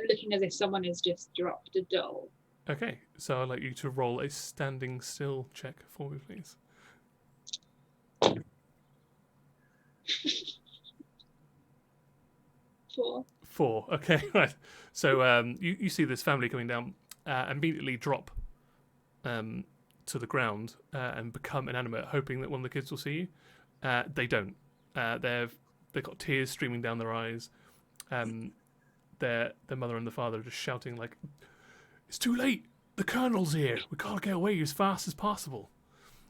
looking as if someone has just dropped a doll. Okay, so I'd like you to roll a standing still check for me, please. 4. 4. Okay, right. So you see this family coming down, immediately drop to the ground and become inanimate, hoping that one of the kids will see you. They don't. They've got tears streaming down their eyes. Their mother and the father are just shouting like, "It's too late! The Colonel's here! We can't get away as fast as possible.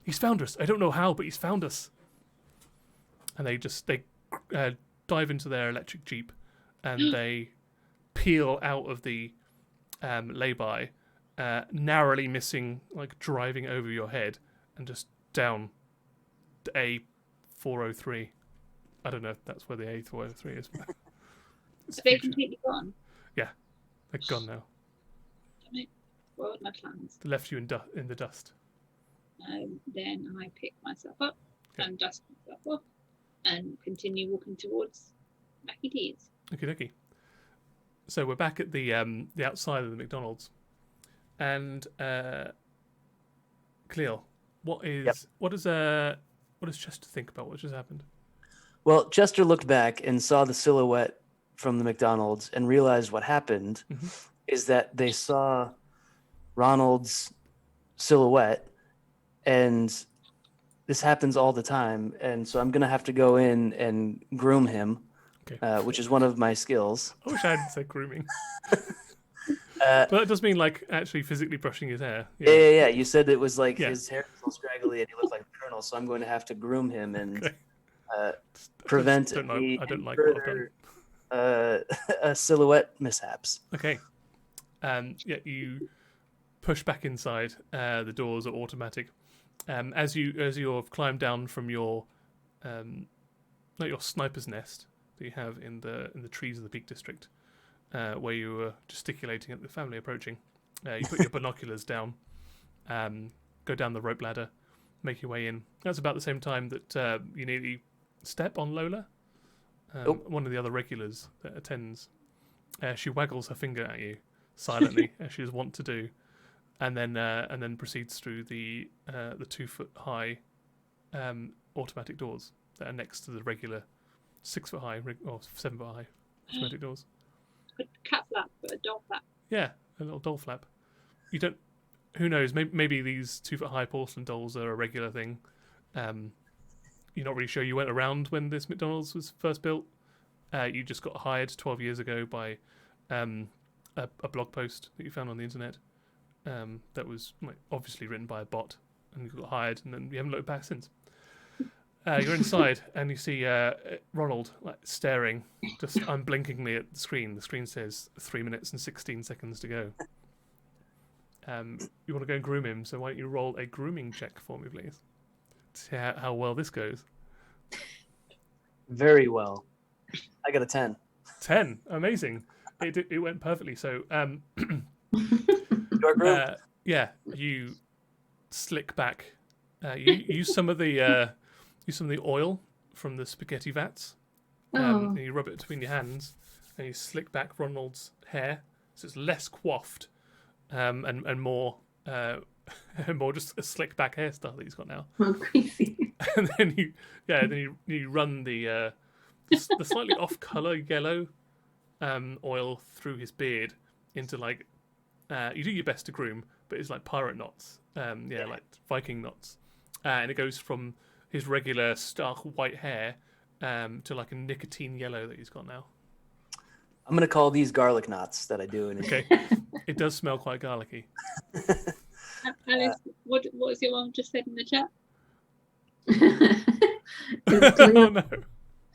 He's found us. I don't know how, but he's found us." And they dive into their electric jeep, and they peel out of the lay-by, narrowly missing, like driving over your head, and just down to A403. I don't know if that's where the A403 is. Are they completely gone? Yeah, they're gone now. Damn it. What were my plans? They left you in the dust. Then I pick myself up and dust myself off and continue walking towards Mackie D's. Okie. So we're back at the outside of the McDonald's, and Cleo, what does Chester think about what just happened? Well, Chester looked back and saw the silhouette from the McDonald's and realized what happened is that they saw Ronald's silhouette, and this happens all the time. And so I'm going to have to go in and groom him, which is one of my skills. I wish I hadn't said grooming. But that does mean like actually physically brushing his hair. Yeah. You said it was like his hair was all scraggly and he looked like a colonel, so I'm going to have to groom him and prevent I don't like further, what I've done. Silhouette mishaps. Okay. You push back inside. The doors are automatic. As you have climbed down from your sniper's nest that you have in the trees of the Peak District, where you were gesticulating at the family approaching. You put your binoculars down, go down the rope ladder, make your way in. That's about the same time that you nearly step on Lola, one of the other regulars that attends. She waggles her finger at you silently, as she is wont to do, and then proceeds through the 2-foot high automatic doors that are next to the regular 6-foot high or 7-foot high automatic doors. A cat flap, but a doll flap. Yeah, a little doll flap. You don't. Who knows? Maybe these 2-foot high porcelain dolls are a regular thing. You're not really sure. You went around when this McDonald's was first built. You just got hired 12 years ago by a blog post that you found on the internet that was like obviously written by a bot, and you got hired, and then you haven't looked back since. You're inside, and you see Ronald staring just unblinkingly at the screen. The screen says 3 minutes and 16 seconds to go. You want to go and groom him, so why don't you roll a grooming check for me, please? To see how well this goes. Very well. I got a 10. 10, amazing. It went perfectly. So, Your group? yeah, you slick back. You use some of the oil from the spaghetti vats. And you rub it between your hands, and you slick back Ronald's hair, so it's less coiffed, and more more just a slick back hairstyle that he's got now. Oh, crazy. And then you run the slightly off color yellow oil through his beard into you do your best to groom, but it's like pirate knots, like Viking knots, and it goes from his regular stark white hair to like a nicotine yellow that he's got now. I'm gonna call these garlic knots that I do. Okay, it does smell quite garlicky. Alice, what was your mom just said in the chat? Oh no!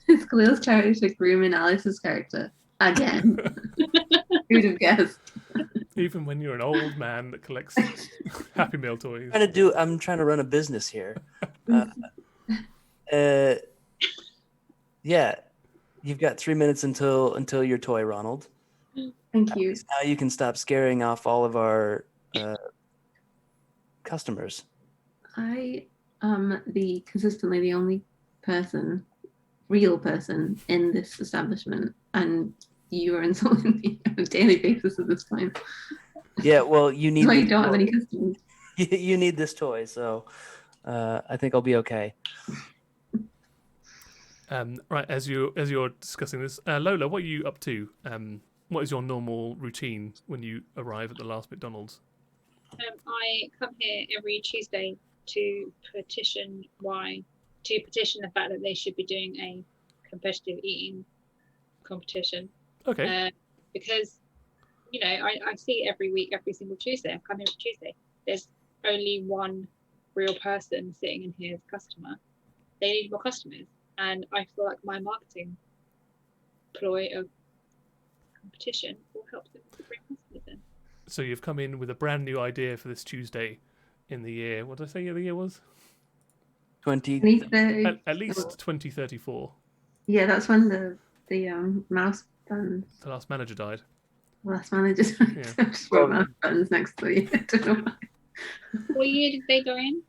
It's Khalil's trying to groom in Alice's character again. Who'd have guessed? Even when you're an old man that collects Happy Meal toys. I'm trying to run a business here. Yeah, you've got 3 minutes until your toy, Ronald. Thank you. Now you can stop scaring off all of our customers. I am consistently the only real person in this establishment, and you are insulting me on a daily basis at this point. Yeah, well, you need. That's why you don't have any customers. You need this toy, so I think I'll be okay. Right, as you're discussing this, Lola, what are you up to? What is your normal routine when you arrive at the last McDonald's? I come here every Tuesday to petition the fact that they should be doing a competitive eating competition. Okay. Because I see it every week, every single Tuesday. I come here every Tuesday. There's only one real person sitting in here as a customer. They need more customers, and I feel like my marketing ploy of competition will help them to bring customers in. So you've come in with a brand new idea for this Tuesday in the year. What did I say the year was? 2030. At least 2034. Yeah, that's when the mouse buttons. The last manager died. The last manager died. I just wrote mouse buttons next to it. I don't know why. What year did they die in?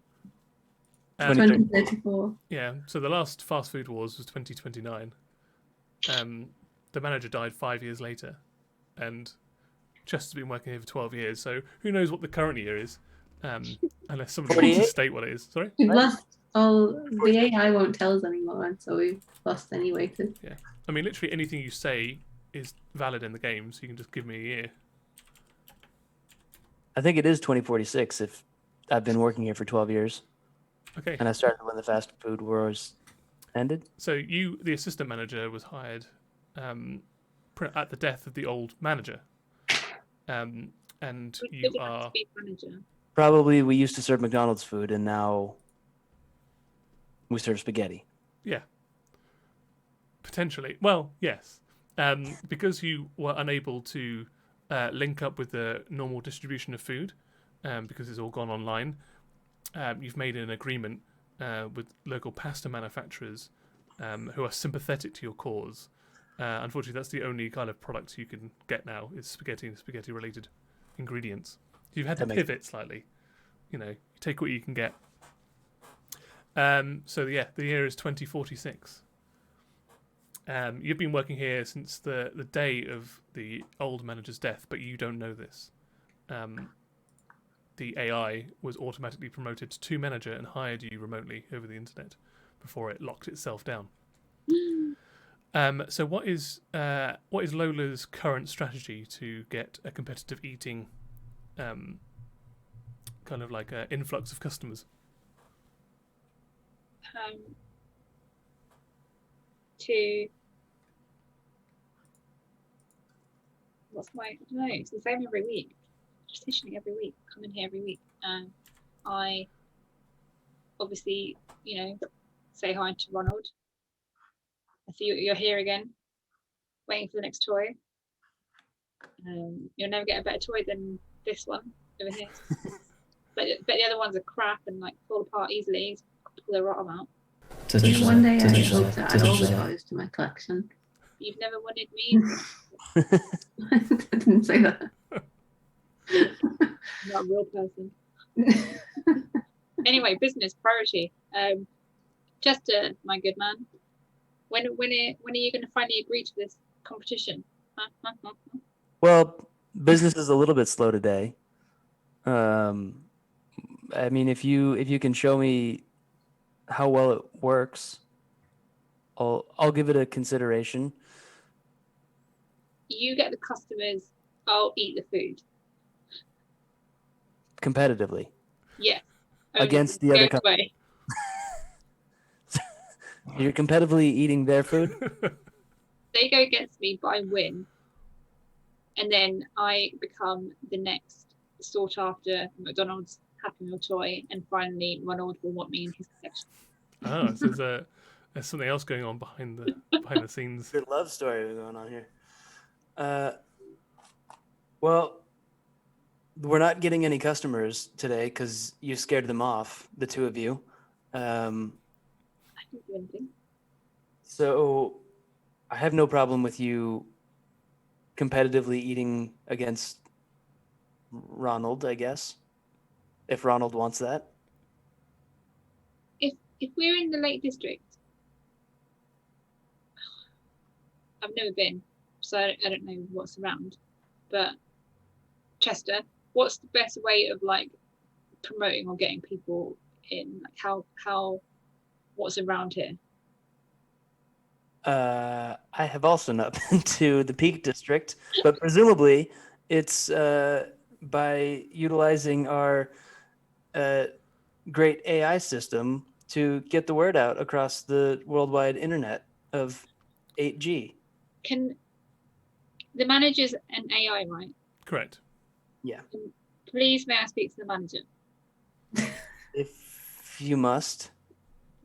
2034. Yeah, so the last Fast Food Wars was 2029. The manager died 5 years later, and Chester's been working here for 12 years, so who knows what the current year is, unless somebody wants to state what it is. Sorry? We've lost all, the AI won't tell us anymore, and so we've lost anyway. Yeah, I mean, literally anything you say is valid in the game, so you can just give me a year. I think it is 2046 if I've been working here for 12 years. Okay. And I started when the fast food wars ended. So you, the assistant manager, was hired at the death of the old manager. And you are... Probably we used to serve McDonald's food, and now we serve spaghetti. Yeah. Potentially. Well, yes. Because you were unable to link up with the normal distribution of food, because it's all gone online, you've made an agreement with local pasta manufacturers who are sympathetic to your cause. Unfortunately, that's the only kind of products you can get now is spaghetti and spaghetti-related ingredients. You've had to pivot slightly. You take what you can get. So yeah, the year is 2046. You've been working here since the day of the old manager's death, but you don't know this. The AI was automatically promoted to manager and hired you remotely over the internet before it locked itself down. So what is Lola's current strategy to get a competitive eating kind of like an influx of customers? I don't know, it's the same every week. Just petitioning every week, come in here every week. I obviously, say hi to Ronald. I see you're here again, waiting for the next toy. You'll never get a better toy than this one over here. but the other ones are crap and like fall apart easily. Pull the rottom out. One day I hope to add all the toys to my collection. You've never wanted me. I didn't say that. I'm not a real person. Anyway, business priority. Chester, my good man, when are you going to finally agree to this competition? Well, business is a little bit slow today. I mean, if you can show me how well it works, I'll give it a consideration. You get the customers, I'll eat the food. Competitively. Yeah. Against the other company. You're competitively eating their food? They go against me, but I win. And then I become the next sought after McDonald's Happy Meal toy, and finally Ronald will want me in his collection. Oh, so there's something else going on behind the scenes. Good love story going on here. Well, we're not getting any customers today because you scared them off, the two of you. I didn't do anything. So I have no problem with you competitively eating against Ronald, I guess, if Ronald wants that. If we're in the Lake District, I've never been, so I don't know what's around. But Chester, what's the best way of like promoting or getting people in? Like how what's around here? I have also not been to the Peak District, but presumably it's by utilizing our great AI system to get the word out across the worldwide internet of 8G. Can the manager's an AI, right? Correct. Yeah. Please may I speak to the manager? If you must.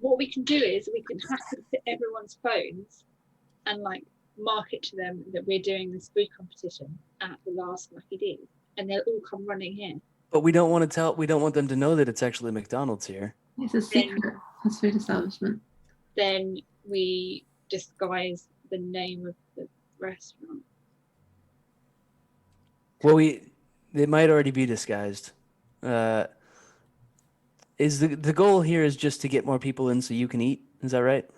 What we can do is we can hack into everyone's phones and like market to them that we're doing this food competition at the last Lucky D, and they'll all come running here. But we don't want them to know that it's actually McDonald's here. It's a secret food establishment. Then we disguise the name of the restaurant. Well, it might already be disguised. Is the goal here is just to get more people in so you can eat? Is that right?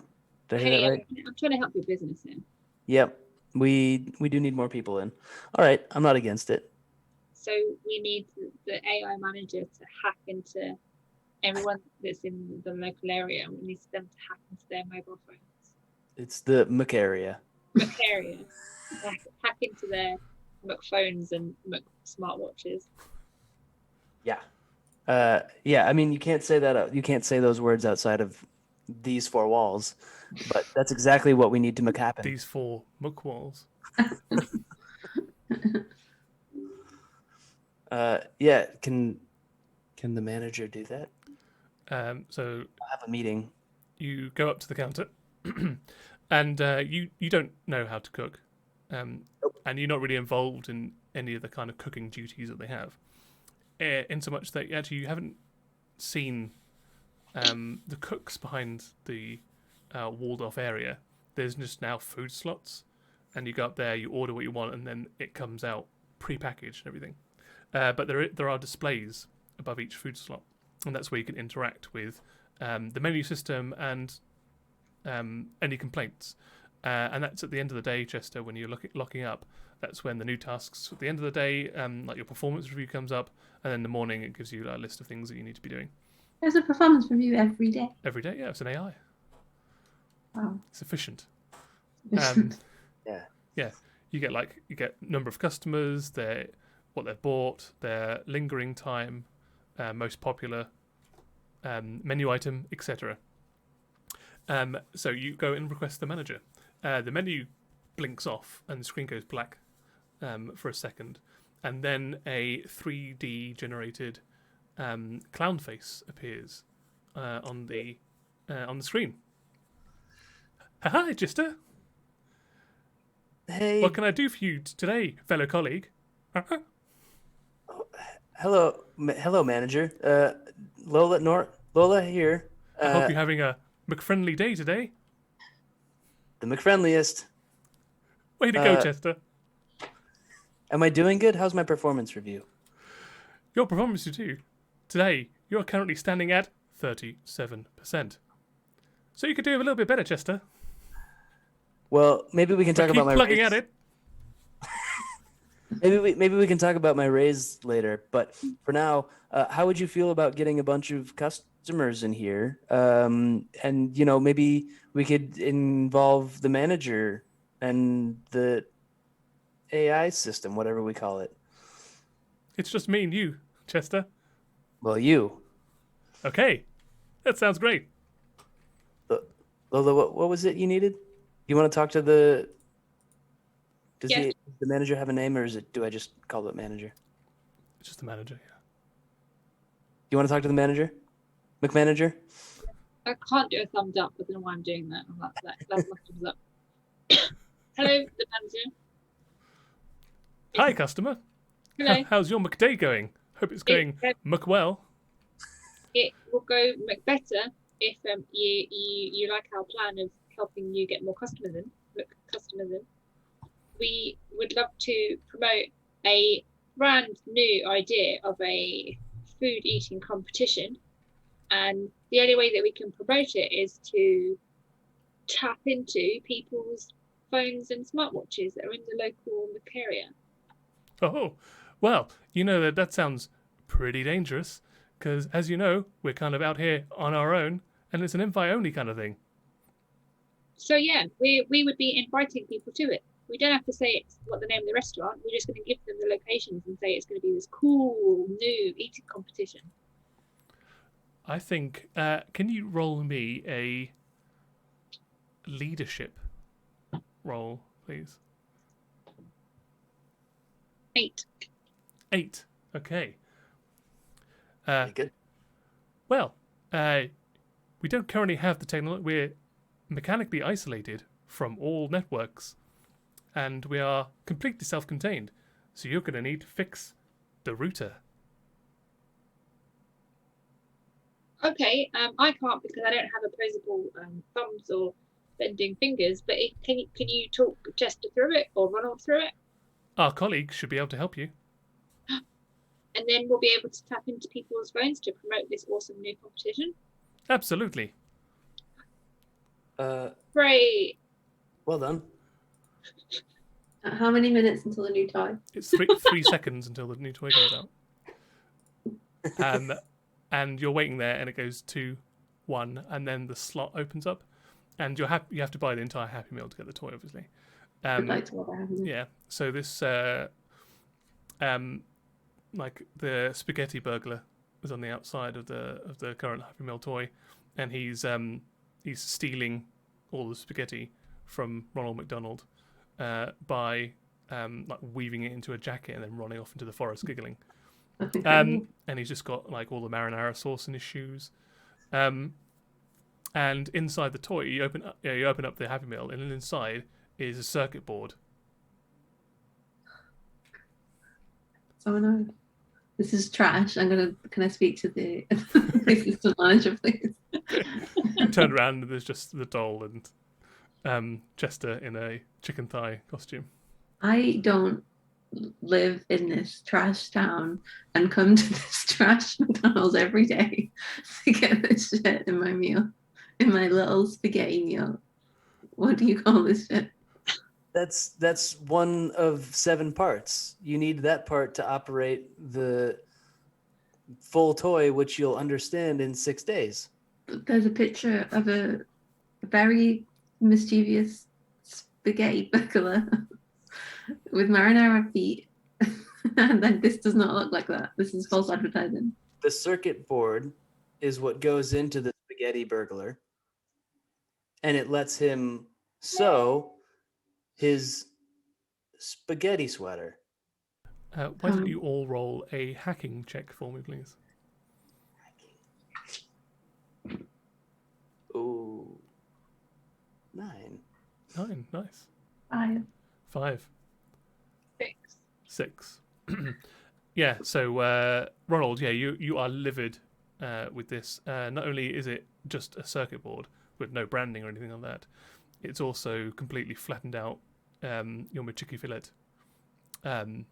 Did I hear that right? I'm trying to help your business here. Yep. We do need more people in. All right, I'm not against it. So we need the AI manager to hack into everyone that's in the local area. We need them to hack into their mobile phones. It's the Macaria. Macaria. Hack into their McPhones and smartwatches. Yeah. Yeah, I mean, you can't say that. You can't say those words outside of these four walls, but that's exactly what we need to make happen. These four muck walls. Yeah, can the manager do that? So I'll have a meeting. you go up to the counter, and you don't know how to cook, and you're not really involved in any of the kind of cooking duties that they have. In so much that actually you haven't seen the cooks behind the walled off area. There's just now food slots, and you go up there, you order what you want, and then it comes out pre-packaged and everything. But there are displays above each food slot, and that's where you can interact with the menu system and any complaints. And that's at the end of the day, Chester, when you're locking up. That's when the new tasks at the end of the day, like your performance review comes up, and then in the morning it gives you a list of things that you need to be doing. There's a performance review every day. Every day, yeah, it's an AI. Wow. It's efficient. Yeah. Yeah, you get number of customers, what they've bought, their lingering time, most popular menu item, etc. So you go and request the manager. The menu blinks off and the screen goes black for a second, and then a 3D generated clown face appears on the on the screen. Hi, Gister. Hey. What can I do for you today, fellow colleague? Hello, hello, manager. Lola here. I hope you're having a McFriendly day today. The McFriendliest. Way to go, Chester. Am I doing good? How's my performance review? Your performance review today, you're currently standing at 37%. So you could do a little bit better, Chester. Well, maybe we can talk about my plugging raise. at it. Maybe we can talk about my raise later. But for now, how would you feel about getting a bunch of customers in here? And maybe we could involve the manager and the AI system, whatever we call it. It's just me and you, Chester. Well, you. Okay, that sounds great. Lola, what was it you needed? You want to talk to the... Does the manager have a name, or do I just call it manager? It's just the manager, yeah. You want to talk to the manager? McManager? I can't do a thumbs up. I don't know why I'm doing that. That's my thumbs up. Hello, the manager. Hi, customer. Hello. How's your McDay going? Hope it's going McWell. It will go better if you like our plan of helping you get more customers in. We would love to promote a brand new idea of a food eating competition, and the only way that we can promote it is to tap into people's phones and smartwatches that are in the local area. Oh, well, that sounds pretty dangerous, because as you know, we're kind of out here on our own, and it's an invite only kind of thing. So yeah, we would be inviting people to it. We don't have to say it's what the name of the restaurant. We're just going to give them the locations and say it's going to be this cool new eating competition. I think, can you roll me a leadership roll, please? 8. 8. Okay. Very good. Well, we don't currently have the technology. We're mechanically isolated from all networks, and we are completely self-contained. So you're going to need to fix the router. Okay, I can't because I don't have opposable thumbs or bending fingers. But can you talk Chester through it or Ronald through it? Our colleague should be able to help you. And then we'll be able to tap into people's phones to promote this awesome new competition. Absolutely. Great. Well done. How many minutes until the new toy? It's 3 seconds until the new toy comes out. And you're waiting there, and it goes 2, 1, and then the slot opens up, and you have to buy the entire Happy Meal to get the toy, obviously. I'd like to order Happy Meal. Yeah. So this, like the spaghetti burglar is on the outside of the current Happy Meal toy, and he's stealing all the spaghetti from Ronald McDonald by like weaving it into a jacket and then running off into the forest giggling. And he's just got like all the marinara sauce in his shoes. And inside the toy, you open up the Happy Meal, and then inside is a circuit board. So annoying. This is trash. Can I speak to the assistant manager, please? Turn around, and there's just the doll and Chester in a chicken thigh costume. I don't live in this trash town and come to this trash McDonald's every day to get this shit in my meal, in my little spaghetti meal. What do you call this shit? That's one of 7 parts. You need that part to operate the full toy, which you'll understand in 6 days. But there's a picture of a very mischievous spaghetti burglar with marinara feet. And then this does not look like that. This is false advertising. The circuit board is what goes into the spaghetti burglar, and it lets him sew his spaghetti sweater. Why don't you all roll a hacking check for me, please? 9. Nice. 5. 5. 6. 6. Yeah. So Ronald, yeah, you are livid with this. Not only is it just a circuit board with no branding or anything on that, it's also completely flattened out your Michiki fillet, and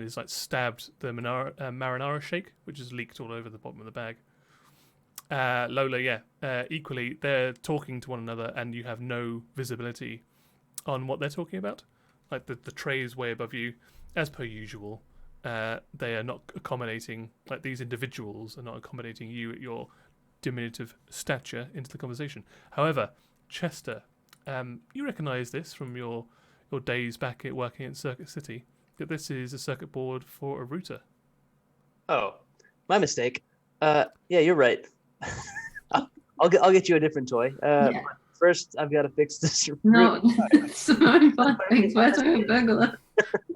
is like stabbed the marinara shake, which is leaked all over the bottom of the bag. Lola, yeah, equally, they're talking to one another, and you have no visibility on what they're talking about. Like the tray is way above you, as per usual. They are not accommodating, like these individuals are not accommodating you at your diminutive stature into the conversation. However, Chester, you recognise this from your days back at working at Circuit City, that this is a circuit board for a router. Oh, my mistake. Yeah, you're right. I'll get you a different toy. Yeah. First, I've got to fix this. No, so many fun things. Where's my burglar?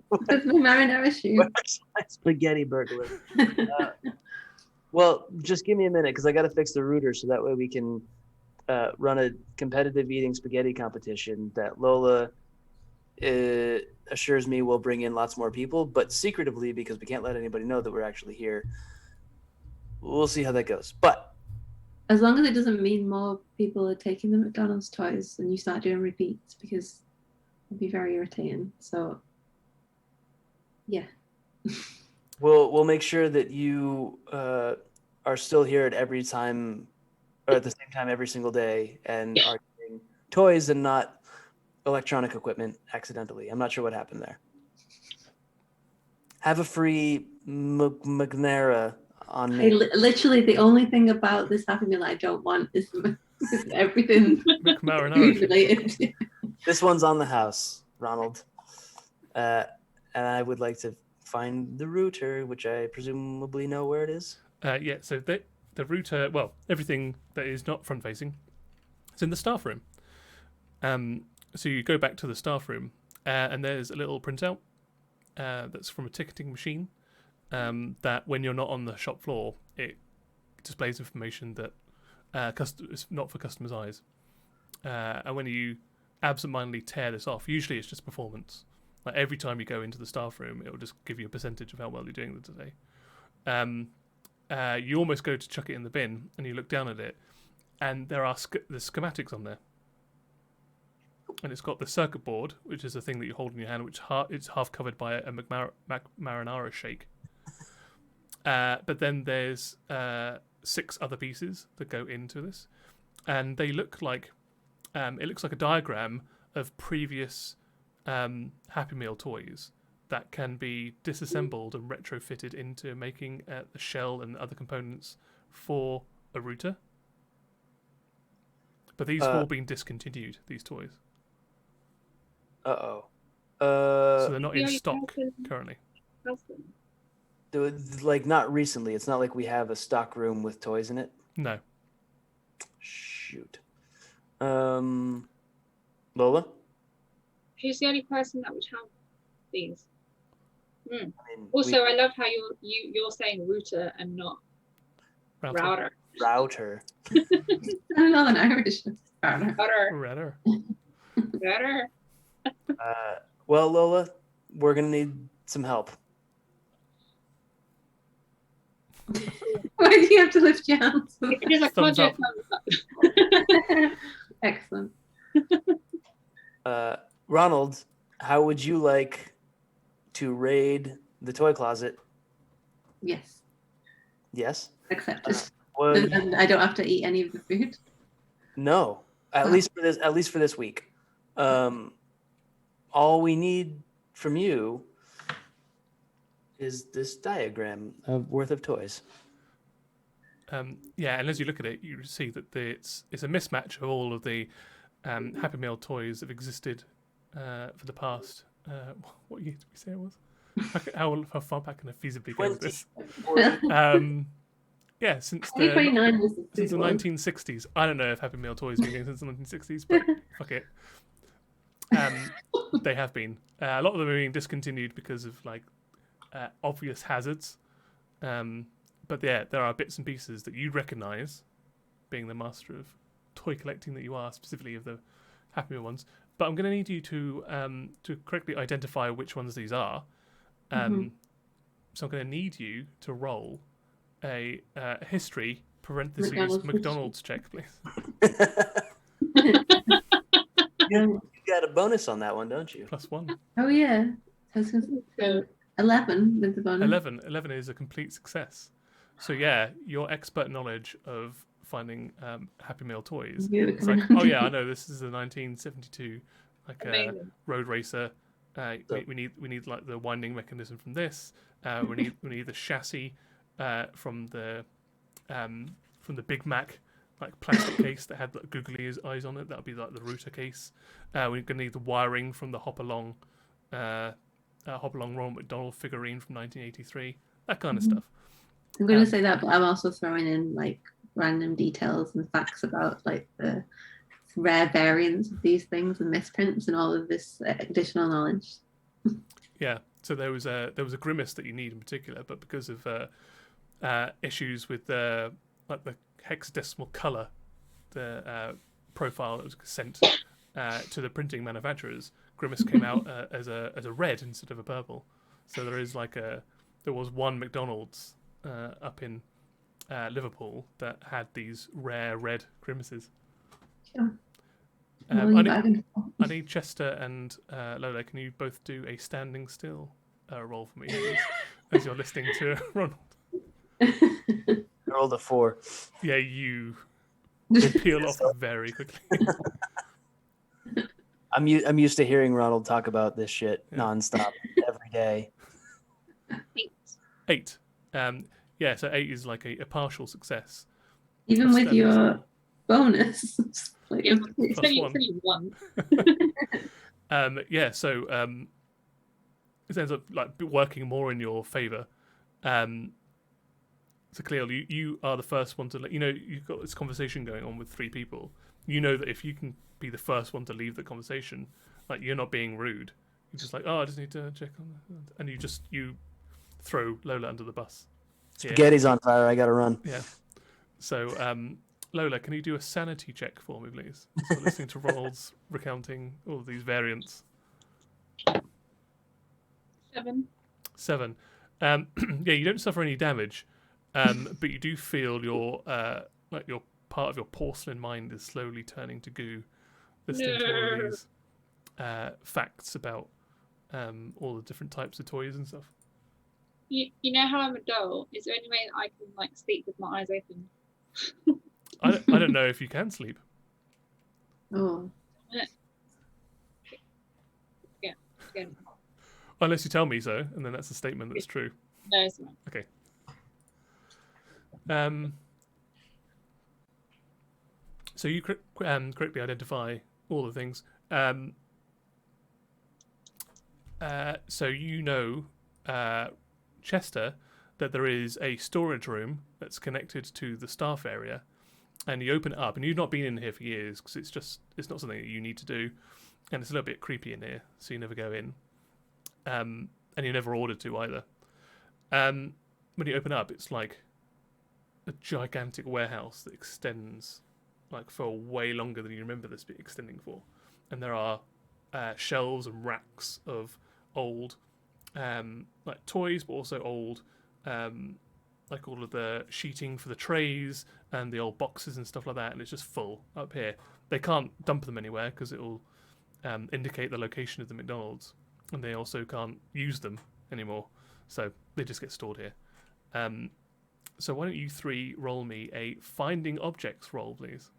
Where's my marinara shoe? Where's my spaghetti burglar? Well, just give me a minute because I got to fix the router so that way we can run a competitive eating spaghetti competition that Lola assures me will bring in lots more people, but secretively because we can't let anybody know that we're actually here. We'll see how that goes. But As long as it doesn't mean more people are taking the McDonald's toys and you start doing repeats, because it'd be very irritating. So, yeah. we'll make sure that you are still here at every time, or at the same time every single day, and are getting toys and not electronic equipment accidentally. I'm not sure what happened there. Have a free McNara on me. Literally, the only thing about this Happy Meal I don't want is everything McMarinara food shake. related. This one's on the house, Ronald. And I would like to find the router, which I presumably know where it is. Yeah, so the router, well, everything that is not front facing, it's in the staff room. So you go back to the staff room, and there's a little printout that's from a ticketing machine. That when you're not on the shop floor, it displays information that is not for customers' eyes. And when you absentmindedly tear this off, usually it's just performance. Like every time you go into the staff room, it will just give you a percentage of how well you're doing today. You almost go to chuck it in the bin, and you look down at it, and there are the schematics on there. And it's got the circuit board, which is the thing that you hold in your hand, which it's half covered by a marinara shake. But then there's 6 other pieces that go into this, and they look like it looks like a diagram of previous Happy Meal toys that can be disassembled and retrofitted into making the shell and other components for a router. But these have all been discontinued, these toys. Uh-oh. So they're not in Yeah, stock currently. Like, not recently. It's not like we have a stock room with toys in it. No. Shoot. Lola? Who's the only person that would have these? I mean, Also, I love how you're saying router and not router. Router. I'm not an Irish. Router. Router. Well, Lola, we're going to need some help. Why do you have to lift your hands? It is a Thumbs project. Excellent. Ronald, how would you like to raid the toy closet? Yes. Yes? Accepted. Well, And I don't have to eat any of the food. no. At least for this week. All we need from you is this diagram worth of toys. Yeah, and as you look at it, you see that it's a mismatch of all of the Happy Meal toys that have existed for the past. What year did we say it was? How far back can I feasibly go with this? Yeah, since the 2029 was the since the food one. 1960s. I don't know if Happy Meal toys have been going since the 1960s, but fuck it. They have been. A lot of them are being discontinued because of like obvious hazards. But yeah, there are bits and pieces that you recognise, being the master of toy collecting that you are, specifically of the Happy Meal ones. but I'm going to need you to correctly identify which ones these are. So I'm going to need you to roll a history parentheses McDonald's check, please. You got a bonus on that one, don't you? +1. Oh yeah. So 11 with the bonus. 11 is a complete success. So yeah, your expert knowledge of finding Happy Meal toys. You It's like, oh yeah, I know this is a 1972 like amazing. road racer. We need like the winding mechanism from this. We need the chassis from the Big Mac like plastic case that had like googly eyes on it. That would be like the router case. We're gonna need the wiring from the Hopalong Ronald McDonald figurine from 1983. That kind of stuff. I'm going to say that, but I'm also throwing in like random details and facts about like the rare variants of these things and misprints and all of this additional knowledge. Yeah. So there was a grimace that you need in particular, but because of issues with the hexadecimal color, the profile that was sent to the printing manufacturers, grimace came out as a red instead of a purple. So there was one McDonald's up in Liverpool that had these rare red grimaces. Sure. I need Chester and Lola. Can you both do a standing still roll for me, please, as you're listening to Ronald? I rolled a 4. Yeah, you peel off very quickly. I'm used to hearing Ronald talk about this shit nonstop every day. 8. 8. Yeah, so 8 is like a partial success. Even with Standing your bonus. Like, Yeah, it's +1. only 1. Yeah, so it ends up like working more in your favor. So clearly, you are the first one to let you know you've got this conversation going on with 3 people. You know that if you can be the first one to leave the conversation, like you're not being rude. You're just like, oh, I just need to check on that, and you throw Lola under the bus. Spaghetti's on fire. I gotta run. Yeah. So, Lola, can you do a sanity check for me, please? So listening to Ronald's recounting all of these variants. 7. Yeah, you don't suffer any damage, but you do feel your part of your porcelain mind is slowly turning to goo, listening to all of these facts about all the different types of toys and stuff. You know how I'm a doll? Is there any way that I can like sleep with my eyes open? I don't know if you can sleep. oh, Yeah. Unless you tell me so, and then that's a statement that's true. No, it's not. Okay. So you correctly identify all the things. So you know, Chester, that there is a storage room that's connected to the staff area, and you open it up, and you've not been in here for years because it's not something that you need to do, and it's a little bit creepy in here, so you never go in, and you're never ordered to either. When you open up, it's like a gigantic warehouse that extends like for way longer than you remember this bit extending for, and there are shelves and racks of old like toys, but also old like all of the sheeting for the trays and the old boxes and stuff like that, and it's just full up here. They can't dump them anywhere because it will indicate the location of the McDonald's, and they also can't use them anymore, so they just get stored here. So why don't you 3 roll me a finding objects roll, please?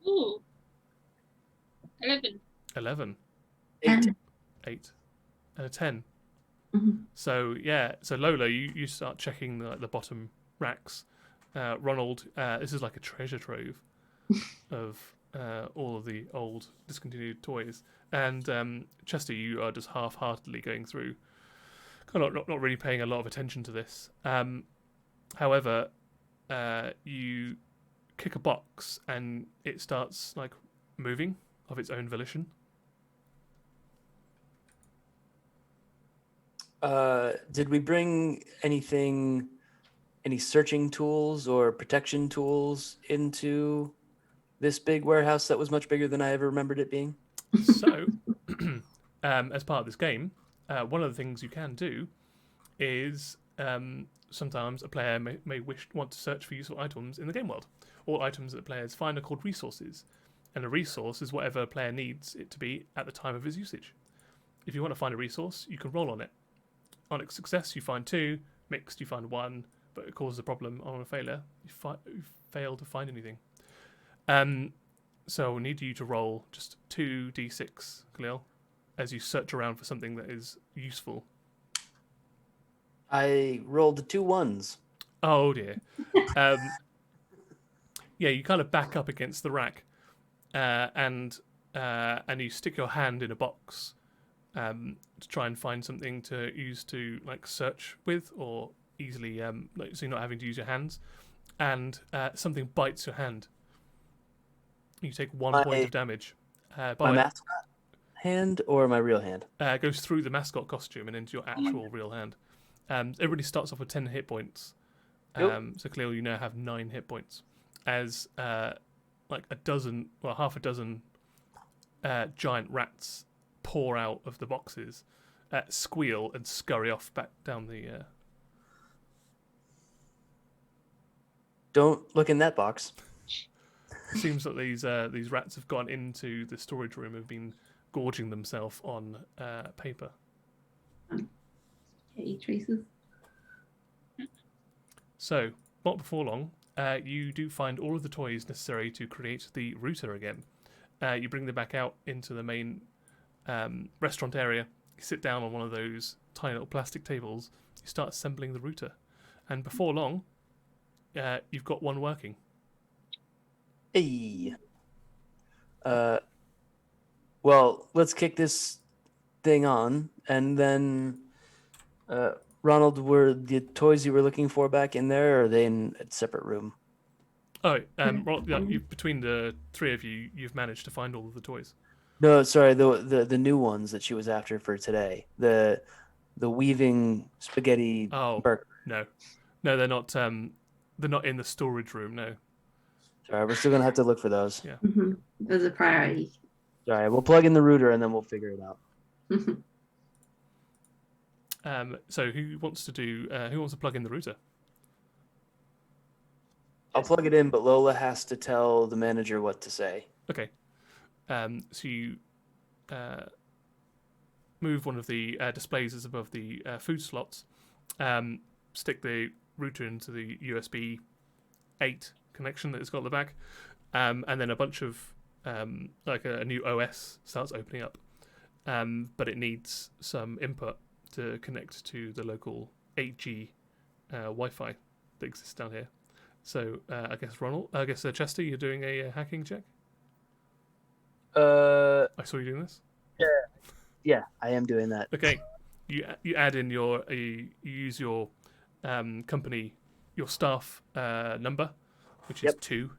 Ooh. 11. 11. 8. 8. And a 10. Mhm. So yeah, so Lola, you start checking the bottom racks. Ronald, this is like a treasure trove of all of the old discontinued toys. And Chester, you are just half-heartedly going through, kind of not really paying a lot of attention to this. However, you kick a box and it starts like moving of its own volition. Did we bring anything any searching tools or protection tools into this big warehouse that was much bigger than I ever remembered it being? So, as part of this game, one of the things you can do is sometimes a player may want to search for useful items in the game world. All items that players find are called resources, and a resource is whatever a player needs it to be at the time of his usage. If you want to find a resource, you can roll on it. On a success, you find 2. Mixed, you find 1, but it causes a problem. On a failure, you fail to find anything. So we need you to roll just 2d6, Khalil, as you search around for something that is useful. I rolled the 2 1s. Oh dear. Yeah, you kind of back up against the rack, and you stick your hand in a box to try and find something to use to like search with, or easily so you're not having to use your hands. And something bites your hand. You take 1 point of damage. My mascot hand or my real hand? Goes through the mascot costume and into your actual real hand. Everybody starts off with 10 hit points. So clearly you now have 9 hit points. As like half a dozen giant rats pour out of the boxes, squeal and scurry off back down the... Don't look in that box. Seems that these rats have gone into the storage room and have been gorging themselves on paper. Eat traces. So, not before long, you do find all of the toys necessary to create the router again. You bring them back out into the main restaurant area. You sit down on one of those tiny little plastic tables. You start assembling the router. And before long, you've got one working. Hey. Well, let's kick this thing on, and then, Ronald, were the toys you were looking for back in there, or are they in a separate room? Oh, between the 3 of you, you've managed to find all of the toys. No, sorry, the new ones that she was after for today. The weaving spaghetti burger. No, they're not. They're not in the storage room. No. Sorry, we're still gonna have to look for those. Yeah. Mm-hmm. There's a priority. Sorry, we'll plug in the router and then we'll figure it out. So who wants to plug in the router? I'll plug it in, but Lola has to tell the manager what to say. Okay. So you move one of the displays that's above the food slots, stick the router into the USB 8 connection that it's got at the back, and then a bunch of like a new OS starts opening up, but it needs some input to connect to the local 8G Wi-Fi that exists down here. So I guess Chester, you're doing a hacking check. I saw you doing this. Yeah, I am doing that. Okay, you add in you use your company, your staff number, which is 2.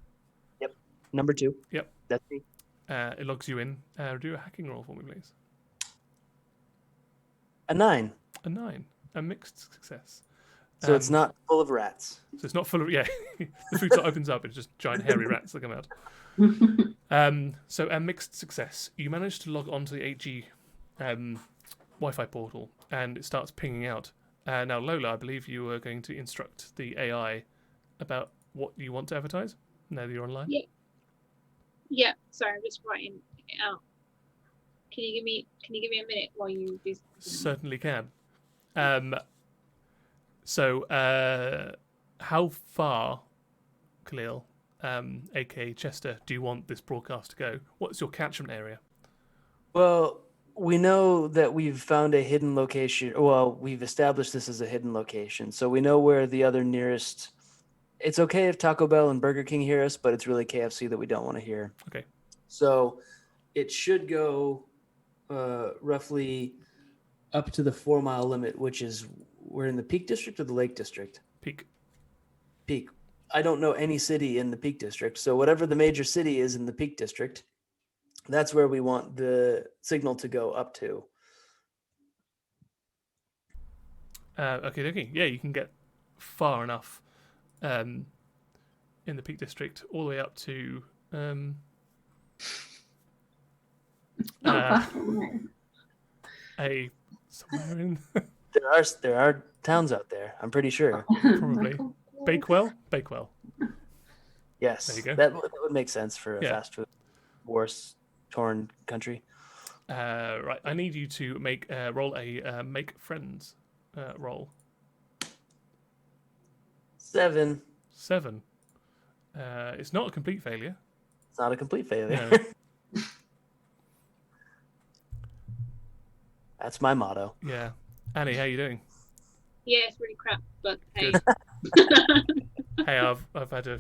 Yep, number 2. Yep, that's me. It logs you in. Do a hacking roll for me, please. A 9. A 9. A mixed success. So it's not full of rats. So it's not full of the food slot opens up. It's just giant hairy rats that come out. So a mixed success. You manage to log onto the 8G Wi-Fi portal, and it starts pinging out. Now, Lola, I believe you were going to instruct the AI about what you want to advertise. Now that you're online. Yeah. Sorry, I'm just writing it out. Can you give me a minute while you do? Certainly can. So, how far, Khalil, aka Chester, do you want this broadcast to go? What's your catchment area? Well, we know that we've found a hidden location. Well, we've established this as a hidden location, so we know where the other nearest. It's okay if Taco Bell and Burger King hear us, but it's really KFC that we don't want to hear. Okay. So it should go roughly up to the 4-mile limit, which is, we're in the Peak District or the Lake District? Peak. I don't know any city in the Peak District, so whatever the major city is in the Peak District, that's where we want the signal to go up to. Okay. Yeah, you can get far enough in the Peak District, all the way up to Not far away. somewhere in There are towns out there. I'm pretty sure. probably Bakewell. Yes, There you go. that would make sense for a Yeah. fast food war-torn country. Right, I need you to roll a make friends roll. 7. 7. It's not a complete failure. It's not a complete failure. No. That's my motto. Yeah. Annie, how you doing? Yeah, it's really crap, but hey. Good. Hey, I've had to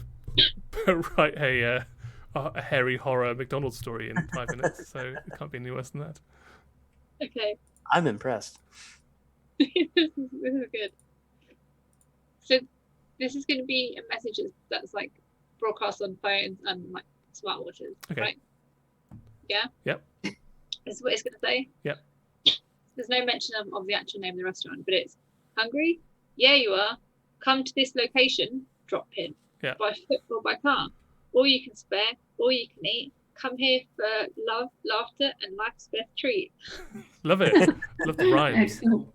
write a hairy horror McDonald's story in 5 minutes, so it can't be any worse than that. Okay. I'm impressed. This is good. So this is going to be a message that's like broadcast on phones and like smartwatches, Okay. right? Yeah? Yep. This is what it's going to say? Yep. There's no mention of the actual name of the restaurant, but it's hungry? Yeah, you are. Come to this location, drop pin. Yeah. By foot or by car. All you can spare, all you can eat. Come here for love, laughter, and life's best treat. Love it. Love the rhymes. Excellent.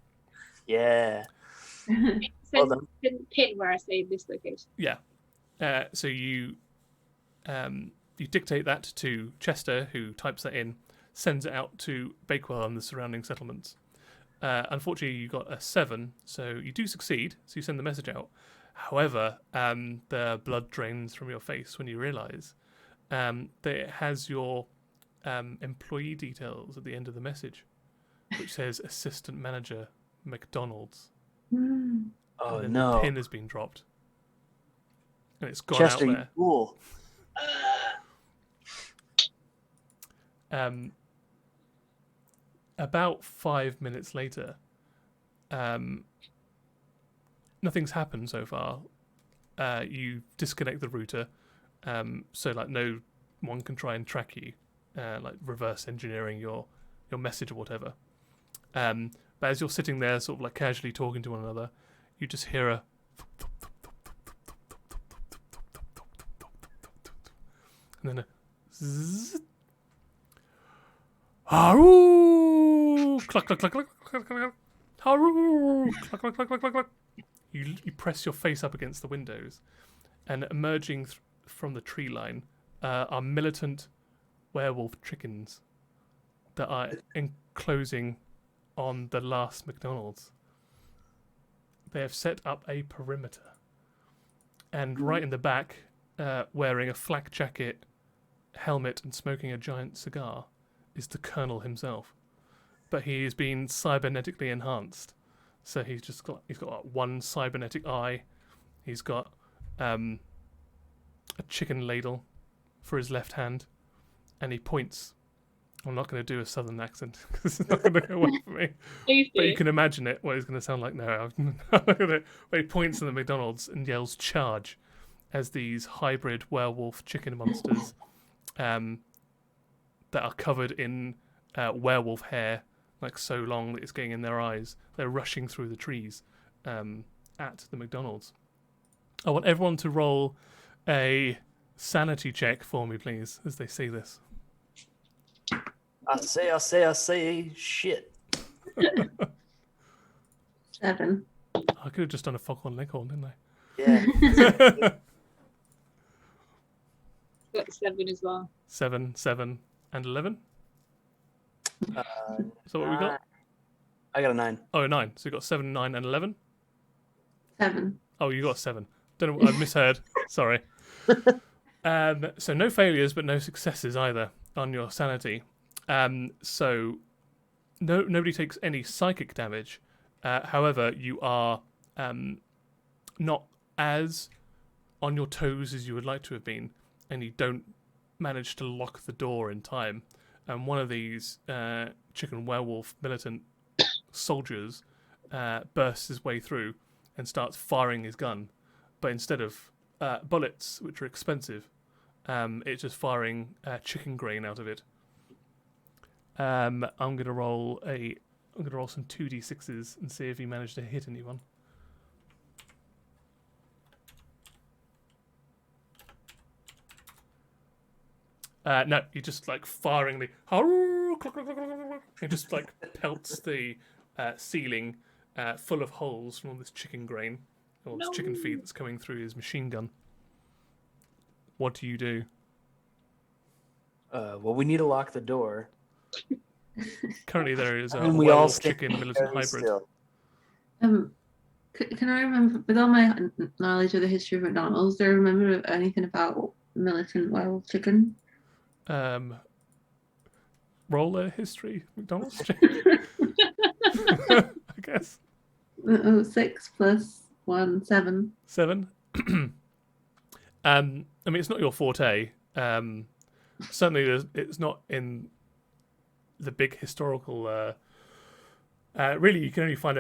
Yeah. It Well says done. pin where I say this location. Yeah. So you dictate that to Chester, who types that in, sends it out to Bakewell and the surrounding settlements. Unfortunately, you got a 7, so you do succeed. So you send the message out. However, the blood drains from your face when you realise that it has your employee details at the end of the message, which says Assistant Manager McDonald's. Oh and then no. the pin has been dropped, and it's gone Chester, out you there. fool. About 5 minutes later, nothing's happened so far. You disconnect the router, so like no one can try and track you, like reverse engineering your message or whatever. But as you're sitting there, sort of like casually talking to one another, you just hear a and then a zzz. Haru! Cluck, cluck, cluck, cluck, cluck, cluck, cluck. Haru! Cluck, cluck, cluck, cluck, cluck, cluck. You press your face up against the windows, and emerging from the tree line are militant werewolf chickens that are enclosing on the last McDonald's. They have set up a perimeter, and right in the back, wearing a flak jacket, helmet, and smoking a giant cigar, is the Colonel himself. But he has been cybernetically enhanced. So he's got like one cybernetic eye. He's got a chicken ladle for his left hand, and he points. I'm not going to do a southern accent because it's not going to go well for me. Please But do. you can imagine it, what he's going to sound like. No, I'm not gonna. But he points to the McDonald's and yells "charge" as these hybrid werewolf chicken monsters that are covered in werewolf hair, like so long that it's getting in their eyes. They're rushing through the trees at the McDonald's. I want everyone to roll a sanity check for me, please, as they see this. I say, shit. 7. I could have just done a foghorn leghorn, didn't Yeah. I? Got 7 as well. 7, 7, and 11. Uh, So what we got? I got a 9. Oh, 9. So you got 7, 9, and 11. 7. Oh, you got 7. Don't know. I misheard. Sorry. So no failures, but no successes either on your sanity. So nobody takes any psychic damage. However, you are not as on your toes as you would like to have been, and you don't manage to lock the door in time. And one of these chicken werewolf militant soldiers bursts his way through and starts firing his gun. But instead of bullets, which are expensive, it's just firing chicken grain out of it. I'm gonna roll some 2d6s and see if he managed to hit anyone. No, you just like firing the. It just like pelts the ceiling full of holes from all this chicken grain or this chicken feed that's coming through his machine gun. What do you do? Well, we need to lock the door. Currently, there is a And we all werewolf stay chicken militant very hybrid. still. Can I remember, with all my knowledge of the history of McDonald's, do I remember anything about militant werewolf chicken? Roll a history McDonald's chicken. I guess 6 plus 1, 7. 7. I mean, it's not your forte. Certainly, it's not in the big historical. Really, you can only find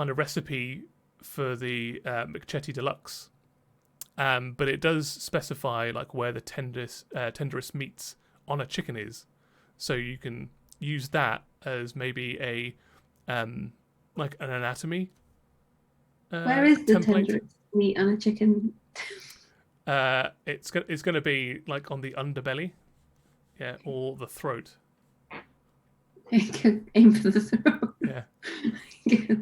a recipe for the McChetty Deluxe, but it does specify like where the tenderest meats on a chicken is, so you can use that as maybe a like an anatomy. Where is the template. tenderest meat on a chicken? It's going to be like on the underbelly, yeah, or the throat. Aim for the throat. Yeah. Yes.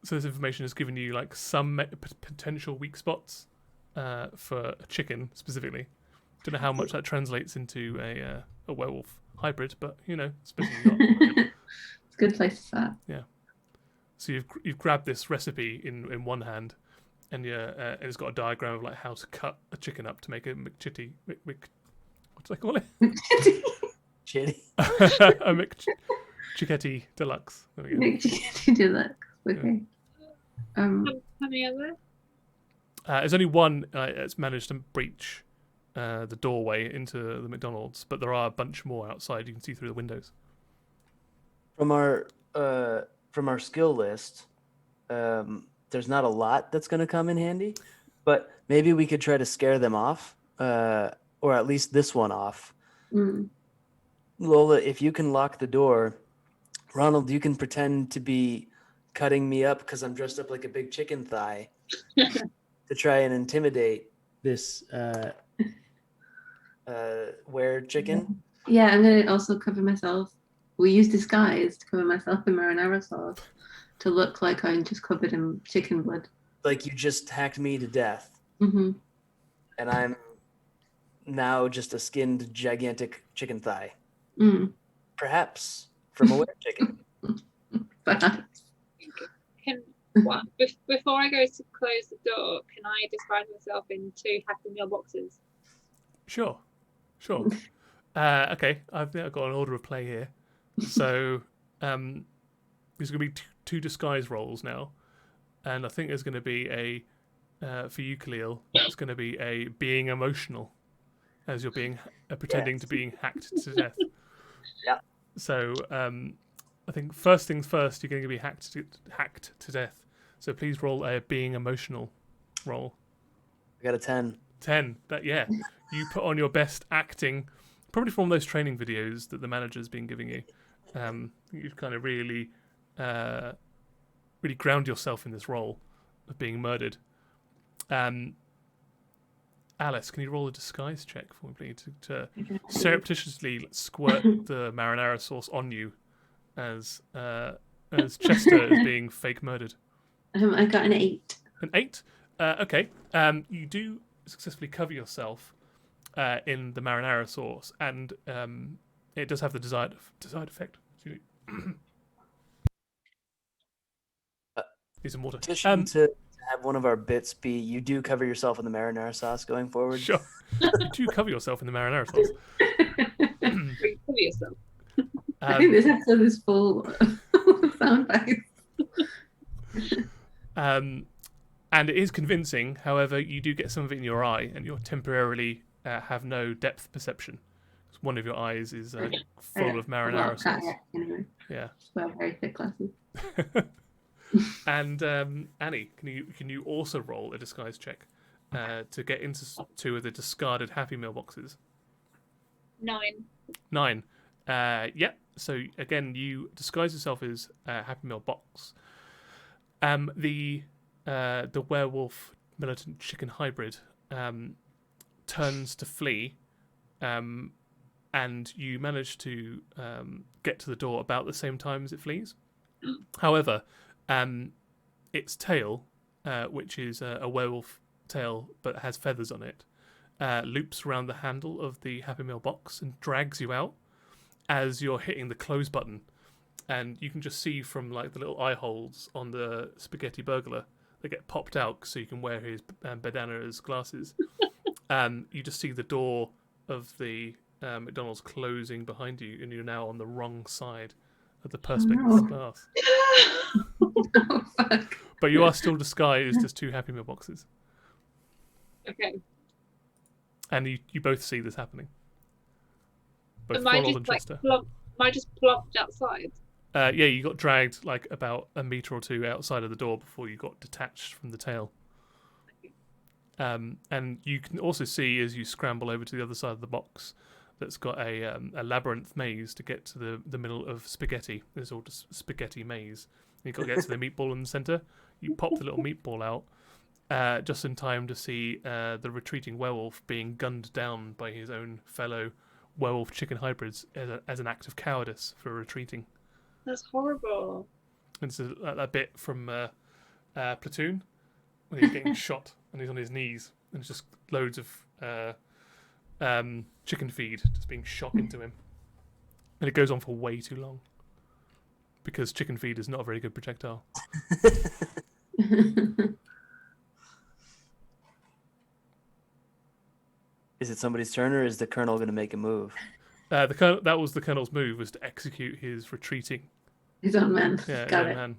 So this information has given you like some potential weak spots for a chicken specifically. Don't know how much that translates into a werewolf hybrid, but you know, especially not. It's a good place to start. Yeah. So you've grabbed this recipe in one hand, and it's got a diagram of like how to cut a chicken up to make a McChitty. What do I call it? Chitty. A McChicketti Deluxe. There we go. McChicketti Deluxe. Okay. How many are there? There's only one that's managed to breach the doorway into the McDonald's, but there are a bunch more outside. You can see through the windows. From our skill list, there's not a lot that's going to come in handy, but maybe we could try to scare them off, or at least this one off. Mm. Lola, if you can lock the door, Ronald, you can pretend to be cutting me up because I'm dressed up like a big chicken thigh to try and intimidate this were chicken. Yeah, I'm going to also cover myself. We use disguise to cover myself in marinara sauce to look like I'm just covered in chicken blood. Like you just hacked me to death. Mm-hmm. And I'm now just a skinned gigantic chicken thigh. Mm. Perhaps from a were chicken. Perhaps. Before I go to close the door, can I disguise myself in 2 Happy Meal boxes? Sure. Okay, I've got an order of play here. So there's going to be two disguise rolls now, and I think there's going to be a for you, Khalil. It's going to be a being emotional, as you're being pretending to being hacked to death. Yeah. So I think first things first, you're going to be hacked to death. So please roll a being emotional roll. I got a 10. 10. You put on your best acting, probably from those training videos that the manager's been giving you. You've kind of really ground yourself in this role of being murdered. Alice, can you roll a disguise check for me, please, to surreptitiously squirt the marinara sauce on you as Chester is being fake murdered? I got an 8. An 8? Okay. You do successfully cover yourself in the marinara sauce, and it does have the desired effect. Need some water. To have one of our bits be, you do cover yourself in the marinara sauce going forward. Sure. You do cover yourself in the marinara sauce. Cover yourself. I think this episode is full of sound bites. And it is convincing. However, you do get some of it in your eye, and you're temporarily have no depth perception. One of your eyes is full of marinara sauce. Anyway. Yeah. Wear very thick glasses. And Annie, can you also roll a disguise check to get into 2 of the discarded Happy Meal boxes? 9. 9. Yeah. So again, you disguise yourself as a Happy Meal box. The werewolf militant chicken hybrid turns to flee, and you manage to get to the door about the same time as it flees. However, its tail, which is a werewolf tail but has feathers on it, loops around the handle of the Happy Meal box and drags you out as you're hitting the close button. And you can just see from like the little eye holes on the spaghetti burglar that get popped out so you can wear his bandana as glasses. You just see the door of the McDonald's closing behind you, and you're now on the wrong side of the perspex glass. Oh, fuck. But you are still disguised as two Happy Meal boxes. Okay. And you both see this happening. Both Am I Ronald just and like Chester. am I just plopped outside? Yeah, you got dragged like about a meter or two outside of the door before you got detached from the tail. And you can also see as you scramble over to the other side of the box that's got a labyrinth maze to get to the middle of spaghetti. There's all just spaghetti maze. You've got to get to the meatball in the centre. You pop the little meatball out just in time to see the retreating werewolf being gunned down by his own fellow werewolf chicken hybrids as an act of cowardice for retreating. That's horrible. And it's a bit from Platoon when he's getting shot and he's on his knees and it's just loads of chicken feed just being shot into him. And it goes on for way too long because chicken feed is not a very good projectile. Is it somebody's turn, or is the colonel going to make a move? That was the colonel's move, was to execute his retreating. His own man. Yeah, Got his it. man.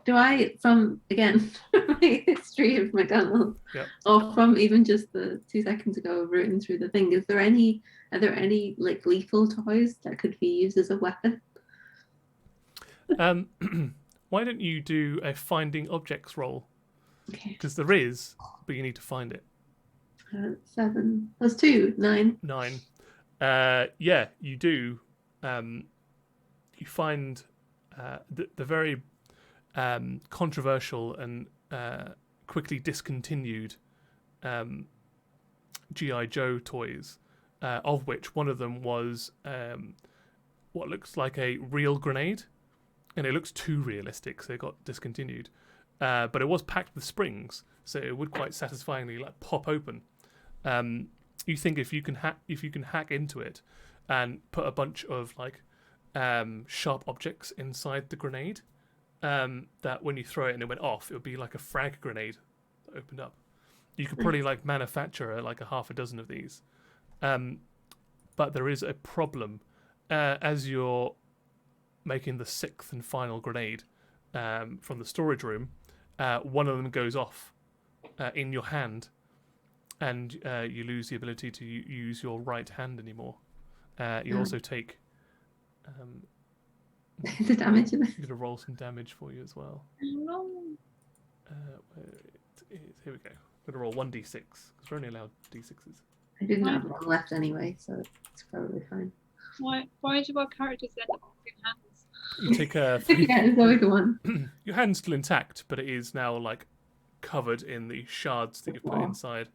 Do I, from again my history of McDonald's, Yep. or from even just the 2 seconds ago rooting through the thing, are there any like lethal toys that could be used as a weapon? Why don't you do a finding objects roll? Okay. Because there is, but you need to find it. 7 plus 2, 9. 9. Yeah, you do. You find the very controversial and quickly discontinued G.I. Joe toys, of which one of them was what looks like a real grenade, and it looks too realistic, so it got discontinued. But it was packed with springs, so it would quite satisfyingly like pop open. You think if you can hack into it and put a bunch of like sharp objects inside the grenade, that when you throw it and it went off, it would be like a frag grenade that opened up. You could probably like manufacture like a half a dozen of these, but there is a problem as you're making the 6th and final grenade from the storage room. One of them goes off in your hand. And you lose the ability to use your right hand anymore. You also take... The damage. I'm going to roll some damage for you as well. No. Where it is. Here we go. I'm going to roll 1d6, because we're only allowed d6s. I didn't have one left anyway, so it's probably fine. Why do our characters end up with hands? You take a... Yeah, it's always the one. Your hand's still intact, but it is now like covered in the shards that you've put inside.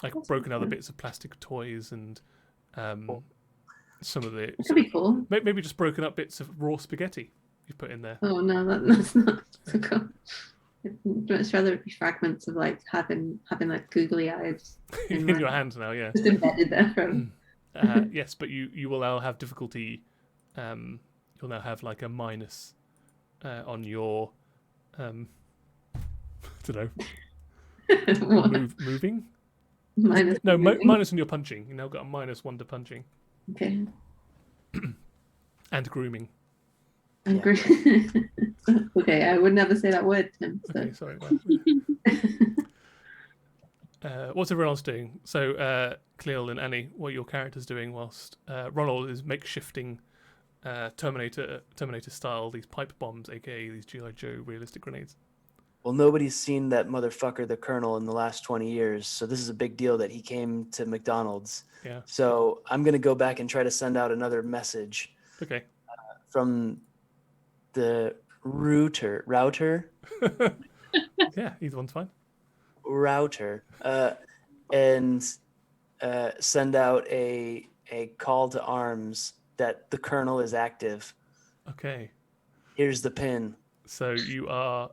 Like broken other bits of plastic toys and some of the... It could be cool. Maybe just broken up bits of raw spaghetti you've put in there. Oh no, that's not so cool. I'd much rather it be fragments of like having like googly eyes in your hand now, yeah. just embedded there from. Yes, but you will now have difficulty. You'll now have like a minus on your... I don't know. Moving? Minus. No, minus on your punching. You now got a -1 to punching. Okay. And grooming. And okay, I would never say that word, Tim. So. Okay, sorry. What's everyone else doing? So, Cleel and Annie, what are your characters doing whilst Ronald is makeshifting Terminator style these pipe bombs, aka these G.I. Joe realistic grenades? Well, nobody's seen that motherfucker, the colonel, in the last 20 years. So this is a big deal that he came to McDonald's. Yeah. So I'm going to go back and try to send out another message. Okay. From the router. Yeah, either one's fine. router and send out a call to arms that the colonel is active. Okay. Here's the pin. So you are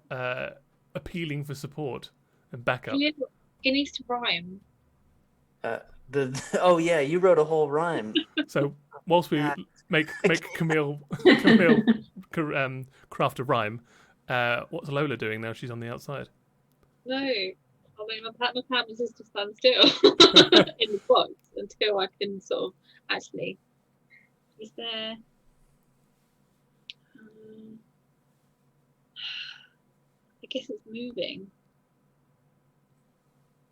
appealing for support and backup. It needs to rhyme. Oh yeah, you wrote a whole rhyme. So whilst we make Camille craft a rhyme, what's Lola doing now? She's on the outside. No, I mean my plan was just to stand still in the box until I can sort of actually. Is there? I guess it's moving.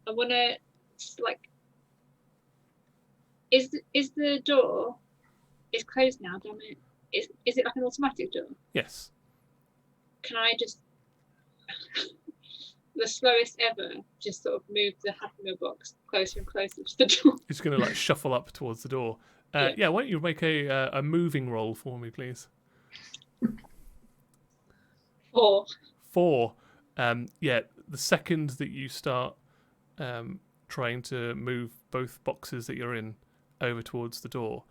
I want to like. Is the door? It's closed now. Damn it! Is it like an automatic door? Yes. Can I just the slowest ever just sort of move the Happy Meal box closer and closer to the door? It's going to like shuffle up towards the door. Yeah. Why don't you make a moving roll for me, please? 4. 4. Yeah. The second that you start trying to move both boxes that you're in over towards the door,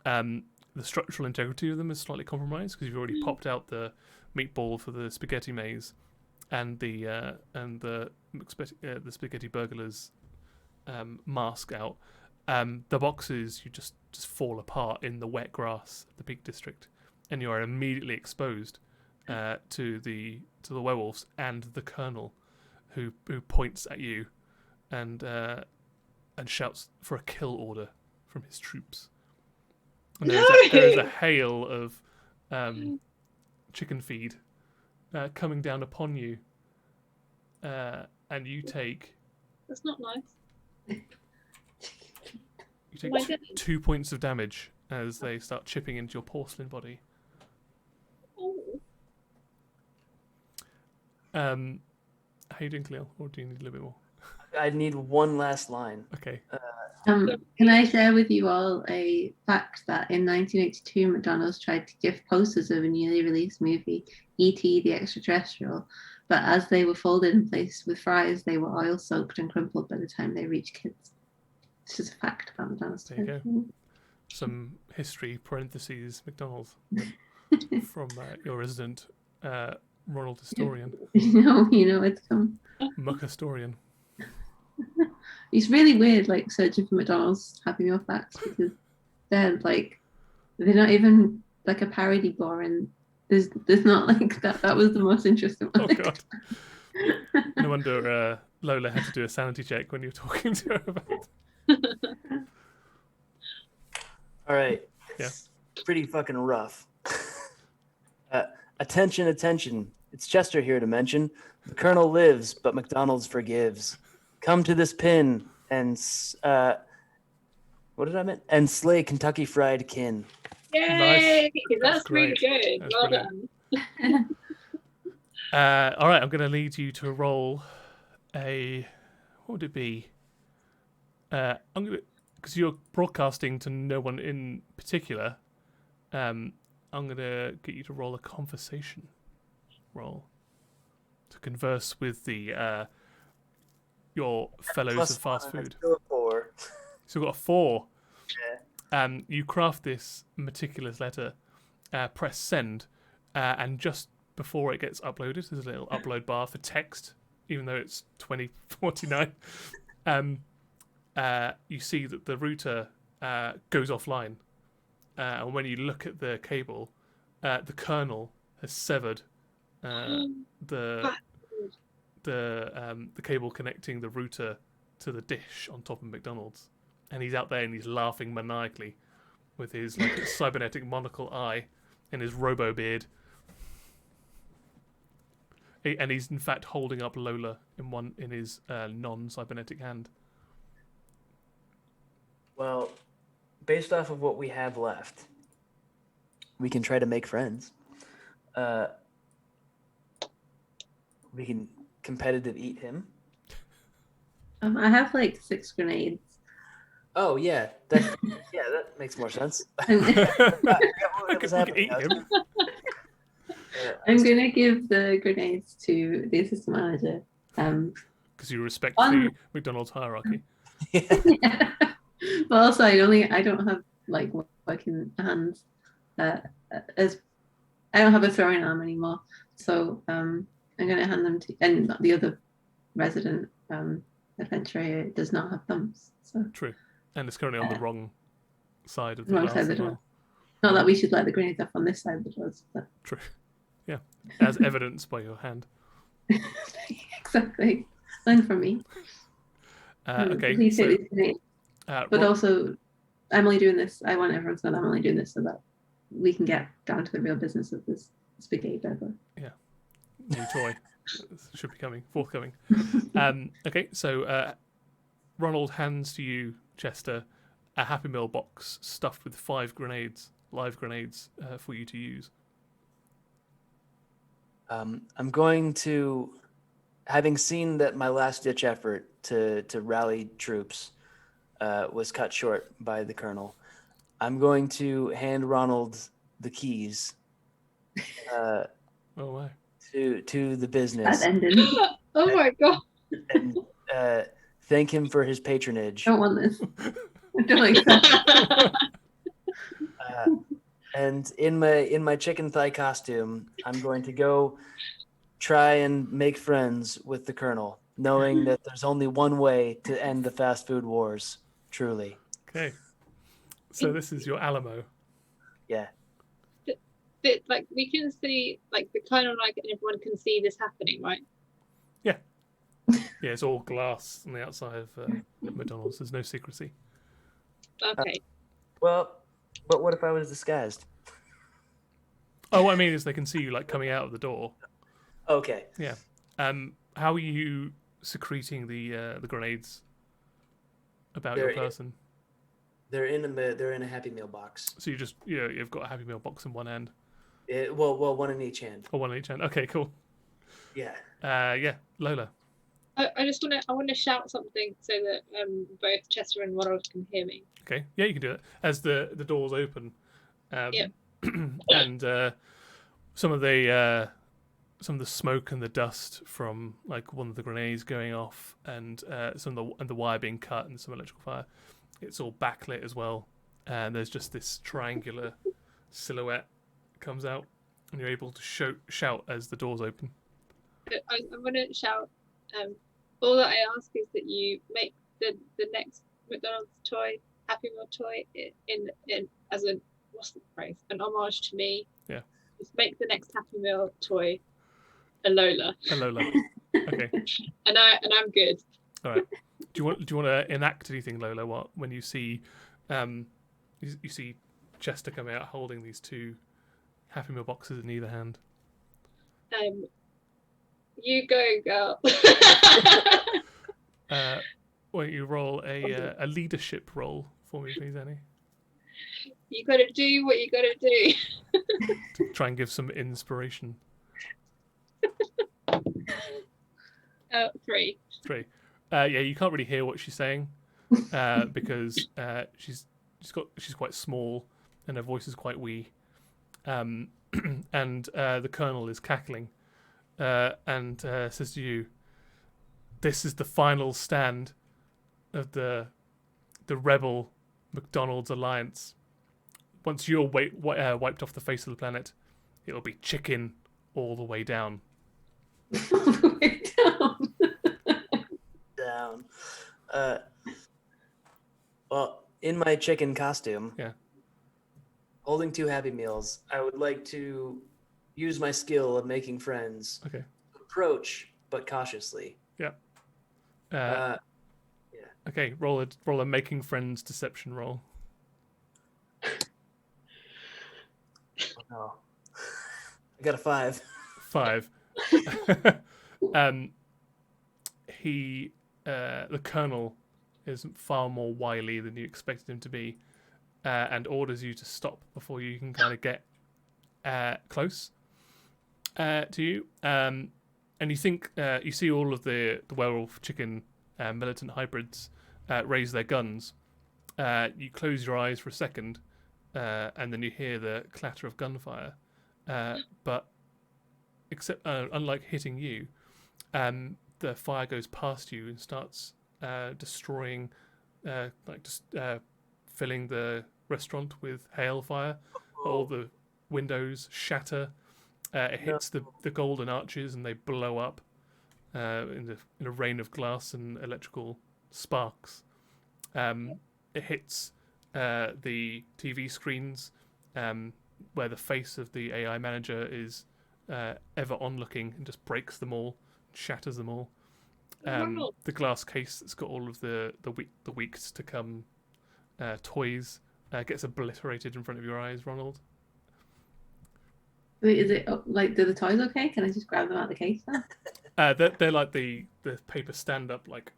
the structural integrity of them is slightly compromised because you've already popped out the meatball for the spaghetti maze and the spaghetti burglars mask out. The boxes you just fall apart in the wet grass of the Peak District, and you are immediately exposed to the werewolves and the colonel, who points at you and shouts for a kill order from his troops. And there is a hail of chicken feed coming down upon you, and you take. That's not nice. You take 2 points of damage as they start chipping into your porcelain body. Oh. How you doing, Cleo? Or do you need a little bit more? I need one last line. Okay. Can I share with you all a fact that in 1982, McDonald's tried to gift posters of a newly released movie, E.T. the Extraterrestrial, but as they were folded in place with fries, they were oil-soaked and crumpled by the time they reached kids. It's just a fact about McDonald's. There you go. Some history, parentheses, McDonald's, from your resident Ronald historian. You know it's come. Muck historian. It's really weird, like searching for McDonald's Happy Meal facts, because they're not even like a parody boring. There's not like that. That was the most interesting one. Oh god. No wonder Lola had to do a sanity check when you were talking to her about. All right. It's pretty fucking rough. Attention. It's Chester here to mention. The Colonel lives, but McDonald's forgives. Come to this pin and what did I mean? And slay Kentucky Fried Kin. Yay! Nice. That's really great. good. That's Well brilliant. done. All right, I'm going to lead you to roll a. What would it be? I'm going to, because you're broadcasting to no one in particular. I'm going to get you to roll a conversation roll to converse with the your fellows of fast food. Still a 4. So we've got a 4. Yeah. You craft this meticulous letter, press send, and just before it gets uploaded, there's a little upload bar for text, even though it's 2049. You see that the router goes offline, and when you look at the cable, the kernel has severed the cable connecting the router to the dish on top of McDonald's, and he's out there and he's laughing maniacally with his like cybernetic monocle eye and his robo beard, and he's in fact holding up Lola in his non-cybernetic hand. Well, based off of what we have left, we can try to make friends. We can competitive eat him. I have like 6 grenades. Oh yeah, that makes more sense. I'm gonna give the grenades to the assistant manager. Because because you respect On- the McDonald's hierarchy. Yeah. But also, I don't have like working hands. As I don't have a throwing arm anymore, so I'm going to hand them to, and the other resident adventurer does not have thumbs. So True, and it's currently on the wrong side of the wrong glass side of the as door. well. Not that we should let the grenades off on this side of the doors, but True, yeah, as evidenced by your hand. exactly. Learn from me. Okay, Please so take these grenades. But also, I'm only doing this. I want everyone to know that I'm only doing this so that we can get down to the real business of this spaghetti burger. Yeah, new toy should be coming, forthcoming. Okay, so Ronald hands to you, Chester, a Happy Meal box stuffed with 5 grenades, live grenades, for you to use. I'm going to, having seen that my last-ditch effort to rally troops was cut short by the colonel, I'm going to hand Ronald the keys Oh wow! to the That business ended. Oh my god. and thank him for his patronage. Don't want this. I don't accept. And in my chicken thigh costume, I'm going to go try and make friends with the colonel, knowing that there's only one way to end the fast food wars. Truly, Okay, so this is your Alamo. yeah. Like we can see, like the kind of like everyone can see this happening, right? Yeah, it's all glass on the outside of McDonald's. There's no secrecy. Okay. Well, but what if I was disguised? Oh, what I mean is they can see you like coming out of the door. Okay. Yeah. How are you secreting the grenades about your person? They're in a Happy Meal box. So you've got a Happy Meal box in one hand. Well, one in each hand. Or one in each hand. Okay, cool. Yeah. Yeah, Lola. I want to shout something so that both Chester and Ronald can hear me. Okay, yeah, you can do it as the doors open. Yeah. And some of the smoke and the dust from like one of the grenades going off, and the wire being cut, and some electrical fire. It's all backlit as well, and there's just this triangular silhouette comes out, and you're able to shout as the doors open. I'm going to shout. All that I ask is that you make the next McDonald's toy, Happy Meal toy, in as a what's the phrase? An homage to me. Yeah. Just make the next Happy Meal toy a Lola. A Lola. Okay. And I'm good. All right. Do you want to enact anything, Lola? When you see, you see Chester come out holding these 2 Happy Meal boxes in either hand. You go, girl. Why don't you roll a leadership roll for me, please, Annie? You got to do what you got to do. To try and give some inspiration. 3. 3. Yeah, you can't really hear what she's saying because she's quite small and her voice is quite wee. And the colonel is cackling and says to you, "This is the final stand of the rebel McDonald's alliance. Once you're wiped off the face of the planet, it'll be chicken all the way down." All the way down. Down. Well, in my chicken costume, Yeah. holding 2 Happy Meals, I would like to use my skill of making friends. Okay. Approach, but cautiously. Yeah. Okay. Roll a making friends deception roll. Oh. I got a 5. 5. The colonel is far more wily than you expected him to be, and orders you to stop before you can kind of get close to you. And you think you see all of the werewolf chicken militant hybrids raise their guns. You close your eyes for a second, and then you hear the clatter of gunfire. But except unlike hitting you, the fire goes past you and starts destroying, filling the restaurant with hailfire. All the windows shatter. It hits the golden arches and they blow up in a rain of glass and electrical sparks. It hits the TV screens where the face of the AI manager is ever onlooking and just breaks them all, shatters them all. The glass case that's got all of the weeks to come toys gets obliterated in front of your eyes, Ronald. Wait, is it like, do the toys okay? Can I just grab them out of the case now? They're like the paper stand-up like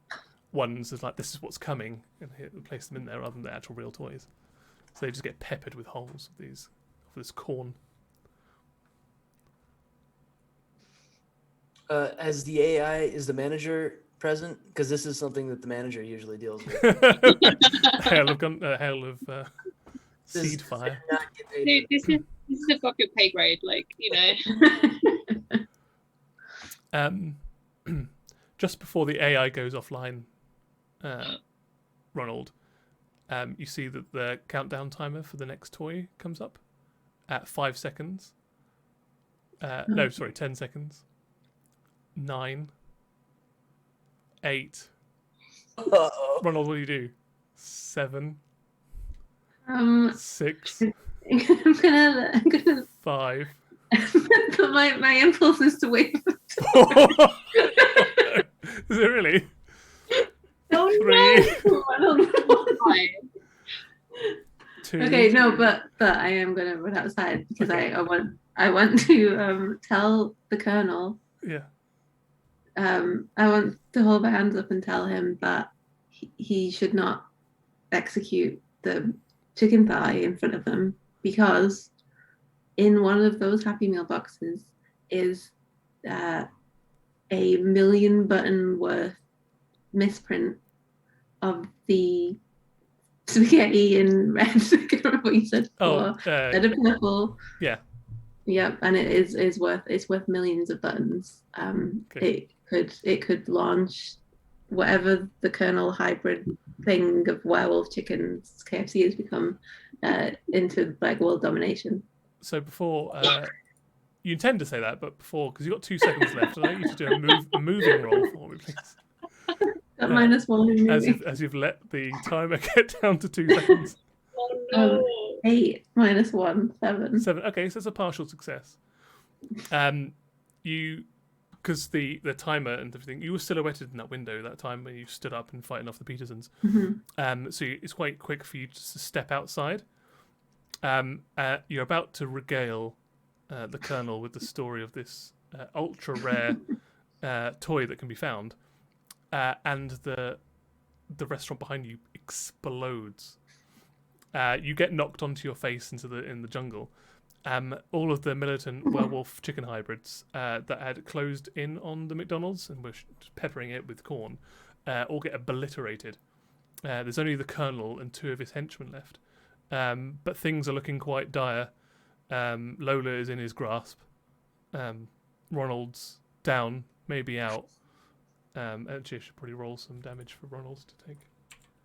ones. Is like, this is what's coming, and place them in there rather than the actual real toys. So they just get peppered with holes of this corn. As the AI, is the manager present? Because this is something that the manager usually deals with. hail of seed fire. Dude, this is above your pay grade, like, Just before the AI goes offline, Ronald, you see that the countdown timer for the next toy comes up at 5 seconds. 10 seconds. 9, 8. Ronald, what do you do? 7, 6, I'm gonna 5. but my impulse is to wait for Is it really? Oh 3, 2. Okay, no, but I am gonna run outside because Okay. I want to tell the Colonel. Yeah. I want to hold my hands up and tell him that he should not execute the chicken thigh in front of them, because in one of those Happy Meal boxes is a 1,000,000 button worth misprint of the spaghetti in red. I can't remember what you said before. Red and purple. Yeah. Yep, and it's worth millions of buttons. Okay. It could launch whatever the Colonel hybrid thing of werewolf chickens KFC has become into like world domination. So before you intend to say that, but before, because you've got 2 seconds left, I'd like you to do a moving roll for me, please. -1 in moving. As you've let the timer get down to 2 seconds. Oh no. 8 -1 7. 7. Okay, so it's a partial success. Because the timer and everything, you were silhouetted in that window that time when you stood up and fighting off the Petersons. Mm-hmm. So it's quite quick for you just to step outside. You're about to regale the Colonel with the story of this ultra rare toy that can be found, and the restaurant behind you explodes. You get knocked onto your face in the jungle. All of the militant werewolf chicken hybrids that had closed in on the McDonald's and were peppering it with corn all get obliterated. There's only the Colonel and 2 of his henchmen left. But things are looking quite dire. Lola is in his grasp. Ronald's down, maybe out. Actually, I should probably roll some damage for Ronald to take.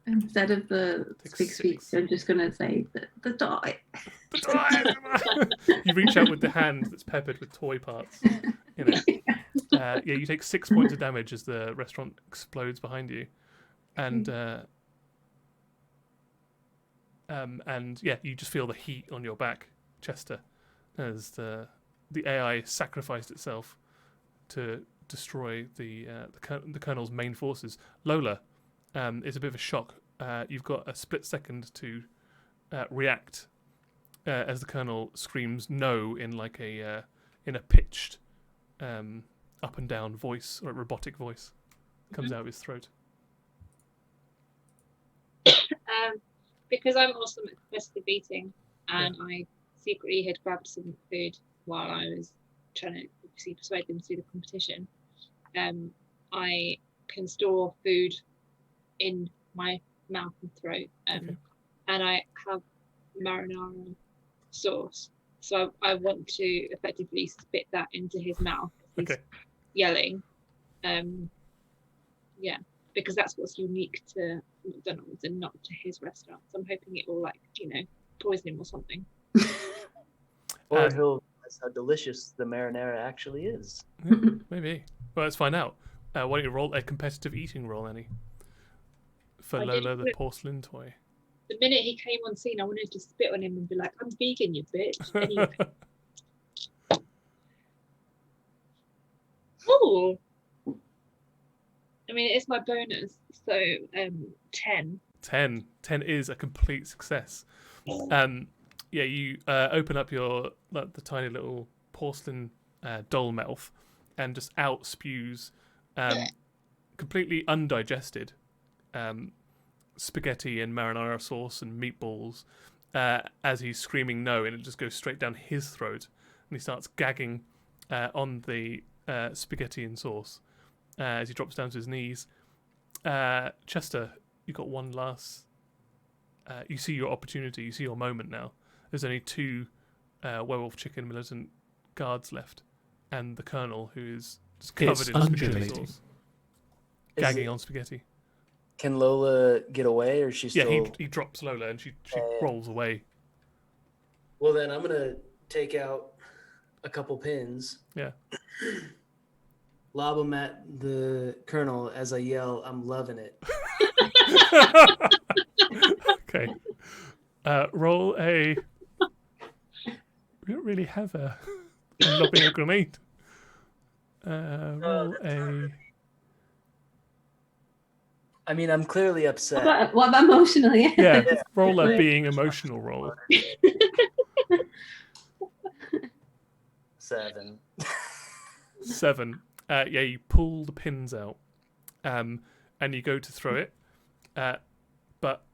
Instead of the Take 6 feet, 6. I'm just gonna say the die. You reach out with the hand that's peppered with toy parts in it. You take 6 points of damage as the restaurant explodes behind you, and you just feel the heat on your back, Chester, as the AI sacrificed itself to destroy the Colonel's main forces. Lola, it's a bit of a shock. You've got a split second to react as the Colonel screams "no" in like a pitched up and down voice, or a robotic voice comes out of his throat. Because I'm awesome at competitive eating, and I secretly had grabbed some food while I was trying to obviously persuade them to do the competition. I can store food in my mouth and throat, and I have marinara sauce, so I want to effectively spit that into his mouth. He's yelling, Yeah, because that's what's unique to McDonald's and not to his restaurant. So I'm hoping it will, like, poison him or something. Or he'll realize how delicious the marinara actually is. Yeah, maybe. Well, let's find out. Why don't you roll a competitive eating roll, Annie? For I Lola, didn't the porcelain toy. The minute he came on scene, I wanted to spit on him and be like, "I'm vegan, you bitch." Anyway. Oh, I mean, it's my bonus, so 10. 10. 10 is a complete success. Yeah, you open up your the tiny little porcelain doll mouth and just out spews completely undigested spaghetti and marinara sauce and meatballs as he's screaming no, and it just goes straight down his throat, and he starts gagging on the spaghetti and sauce as he drops down to his knees. Chester, you got one last. You see your opportunity. You see your moment now. There's only 2 werewolf chicken militant guards left, and the colonel, who is just covered in spaghetti sauce, gagging on spaghetti. Can Lola get away, or she's still? Yeah, he drops Lola, and she rolls away. Well, then I'm gonna take out a couple pins. Yeah. Lob them at the colonel as I yell, "I'm loving it." Okay. Roll a. We don't really have a lobbing a grenade. Roll a. I mean, I'm clearly upset. What about emotional? Yeah, roll a being emotional roll. 7. 7. Yeah, you pull the pins out, and you go to throw it, but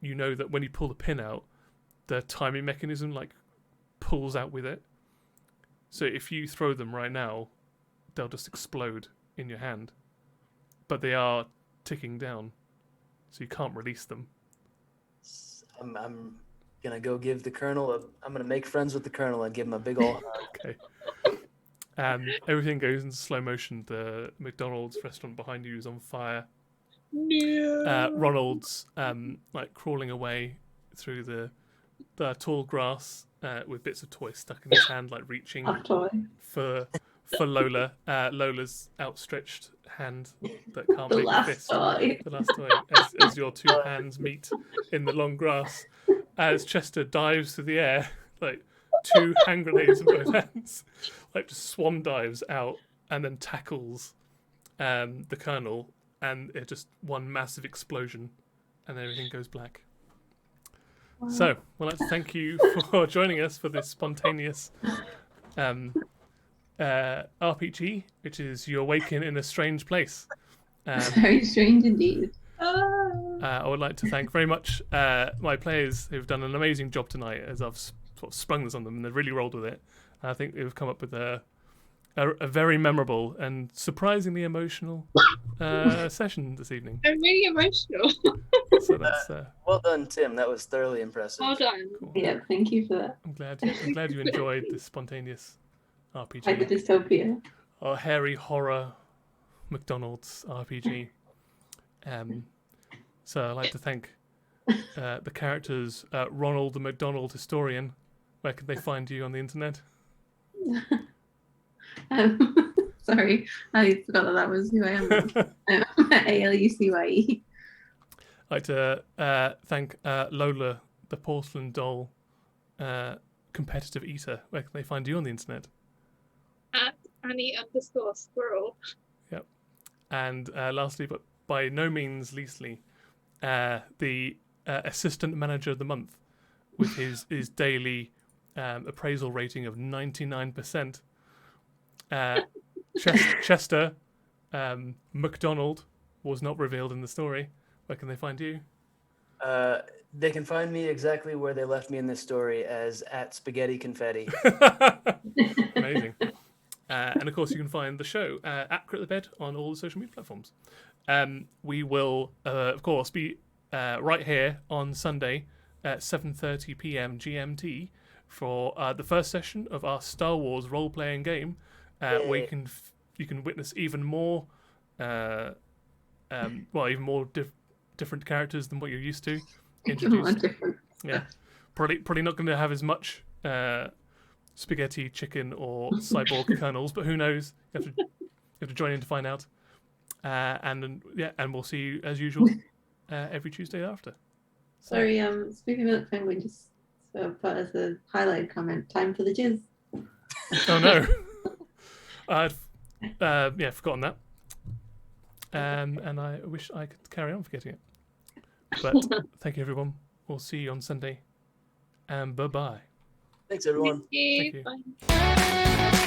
you know that when you pull the pin out, the timing mechanism pulls out with it. So if you throw them right now, they'll just explode in your hand. But they are ticking down, so you can't release them. I'm gonna go give the colonel I'm gonna make friends with the colonel and give him a big old hug. Okay. Everything goes in slow motion. The McDonald's restaurant behind you is on fire. No. Ronald's crawling away through the tall grass with bits of toy stuck in his hand, reaching for Lola. Lola's outstretched hand that can't make a fist. The last toy. As your 2 hands meet in the long grass, as Chester dives through the air, 2 hand grenades in both hands, just swan dives out and then tackles the colonel, and it just one massive explosion, and everything goes black. Wow. So, we'd like to thank you for joining us for this spontaneous RPG, which is You Awaken in a Strange Place. Very strange indeed. I would like to thank very much my players who've done an amazing job tonight, as I've sort of sprung this on them and they've really rolled with it. I think they've come up with a very memorable and surprisingly emotional session this evening. I'm really emotional. So that's well done, Tim. That was thoroughly impressive. Well done. Cool. Yeah, thank you for that. I'm glad you enjoyed this spontaneous RPG. Like the dystopia. Our hairy horror McDonald's RPG. So I'd like to thank the characters Ronald the McDonald Historian. Where can they find you on the internet? Sorry, I forgot that was who I am. ALUCYE. I'd like to thank Lola, the porcelain doll competitive eater. Where can they find you on the internet? At Annie_squirrel. Yep. And lastly, but by no means leastly, the assistant manager of the month with his daily appraisal rating of 99%. Chester McDonald was not revealed in the story. Where can they find you? They can find me exactly where they left me in this story, as at Spaghetti Confetti. Amazing. And of course, you can find the show at Crit the Bed on all the social media platforms. We will, of course, be right here on Sunday at 7:30 p.m. GMT for the first session of our Star Wars role-playing game, where you can witness even more, even more different characters than what you're used to. Introduced. Different. Yeah, probably not going to have as much spaghetti, chicken, or cyborg kernels, but who knows? You have to join in to find out. And we'll see you as usual every Tuesday after. So, Sorry, speaking of that penguin, just put as a highlight comment. Time for the jizz. Oh no, I'd forgotten that. And I wish I could carry on forgetting it. But thank you, everyone. We'll see you on Sunday. And bye-bye. Thanks, everyone. Thank you. Thank you. Bye.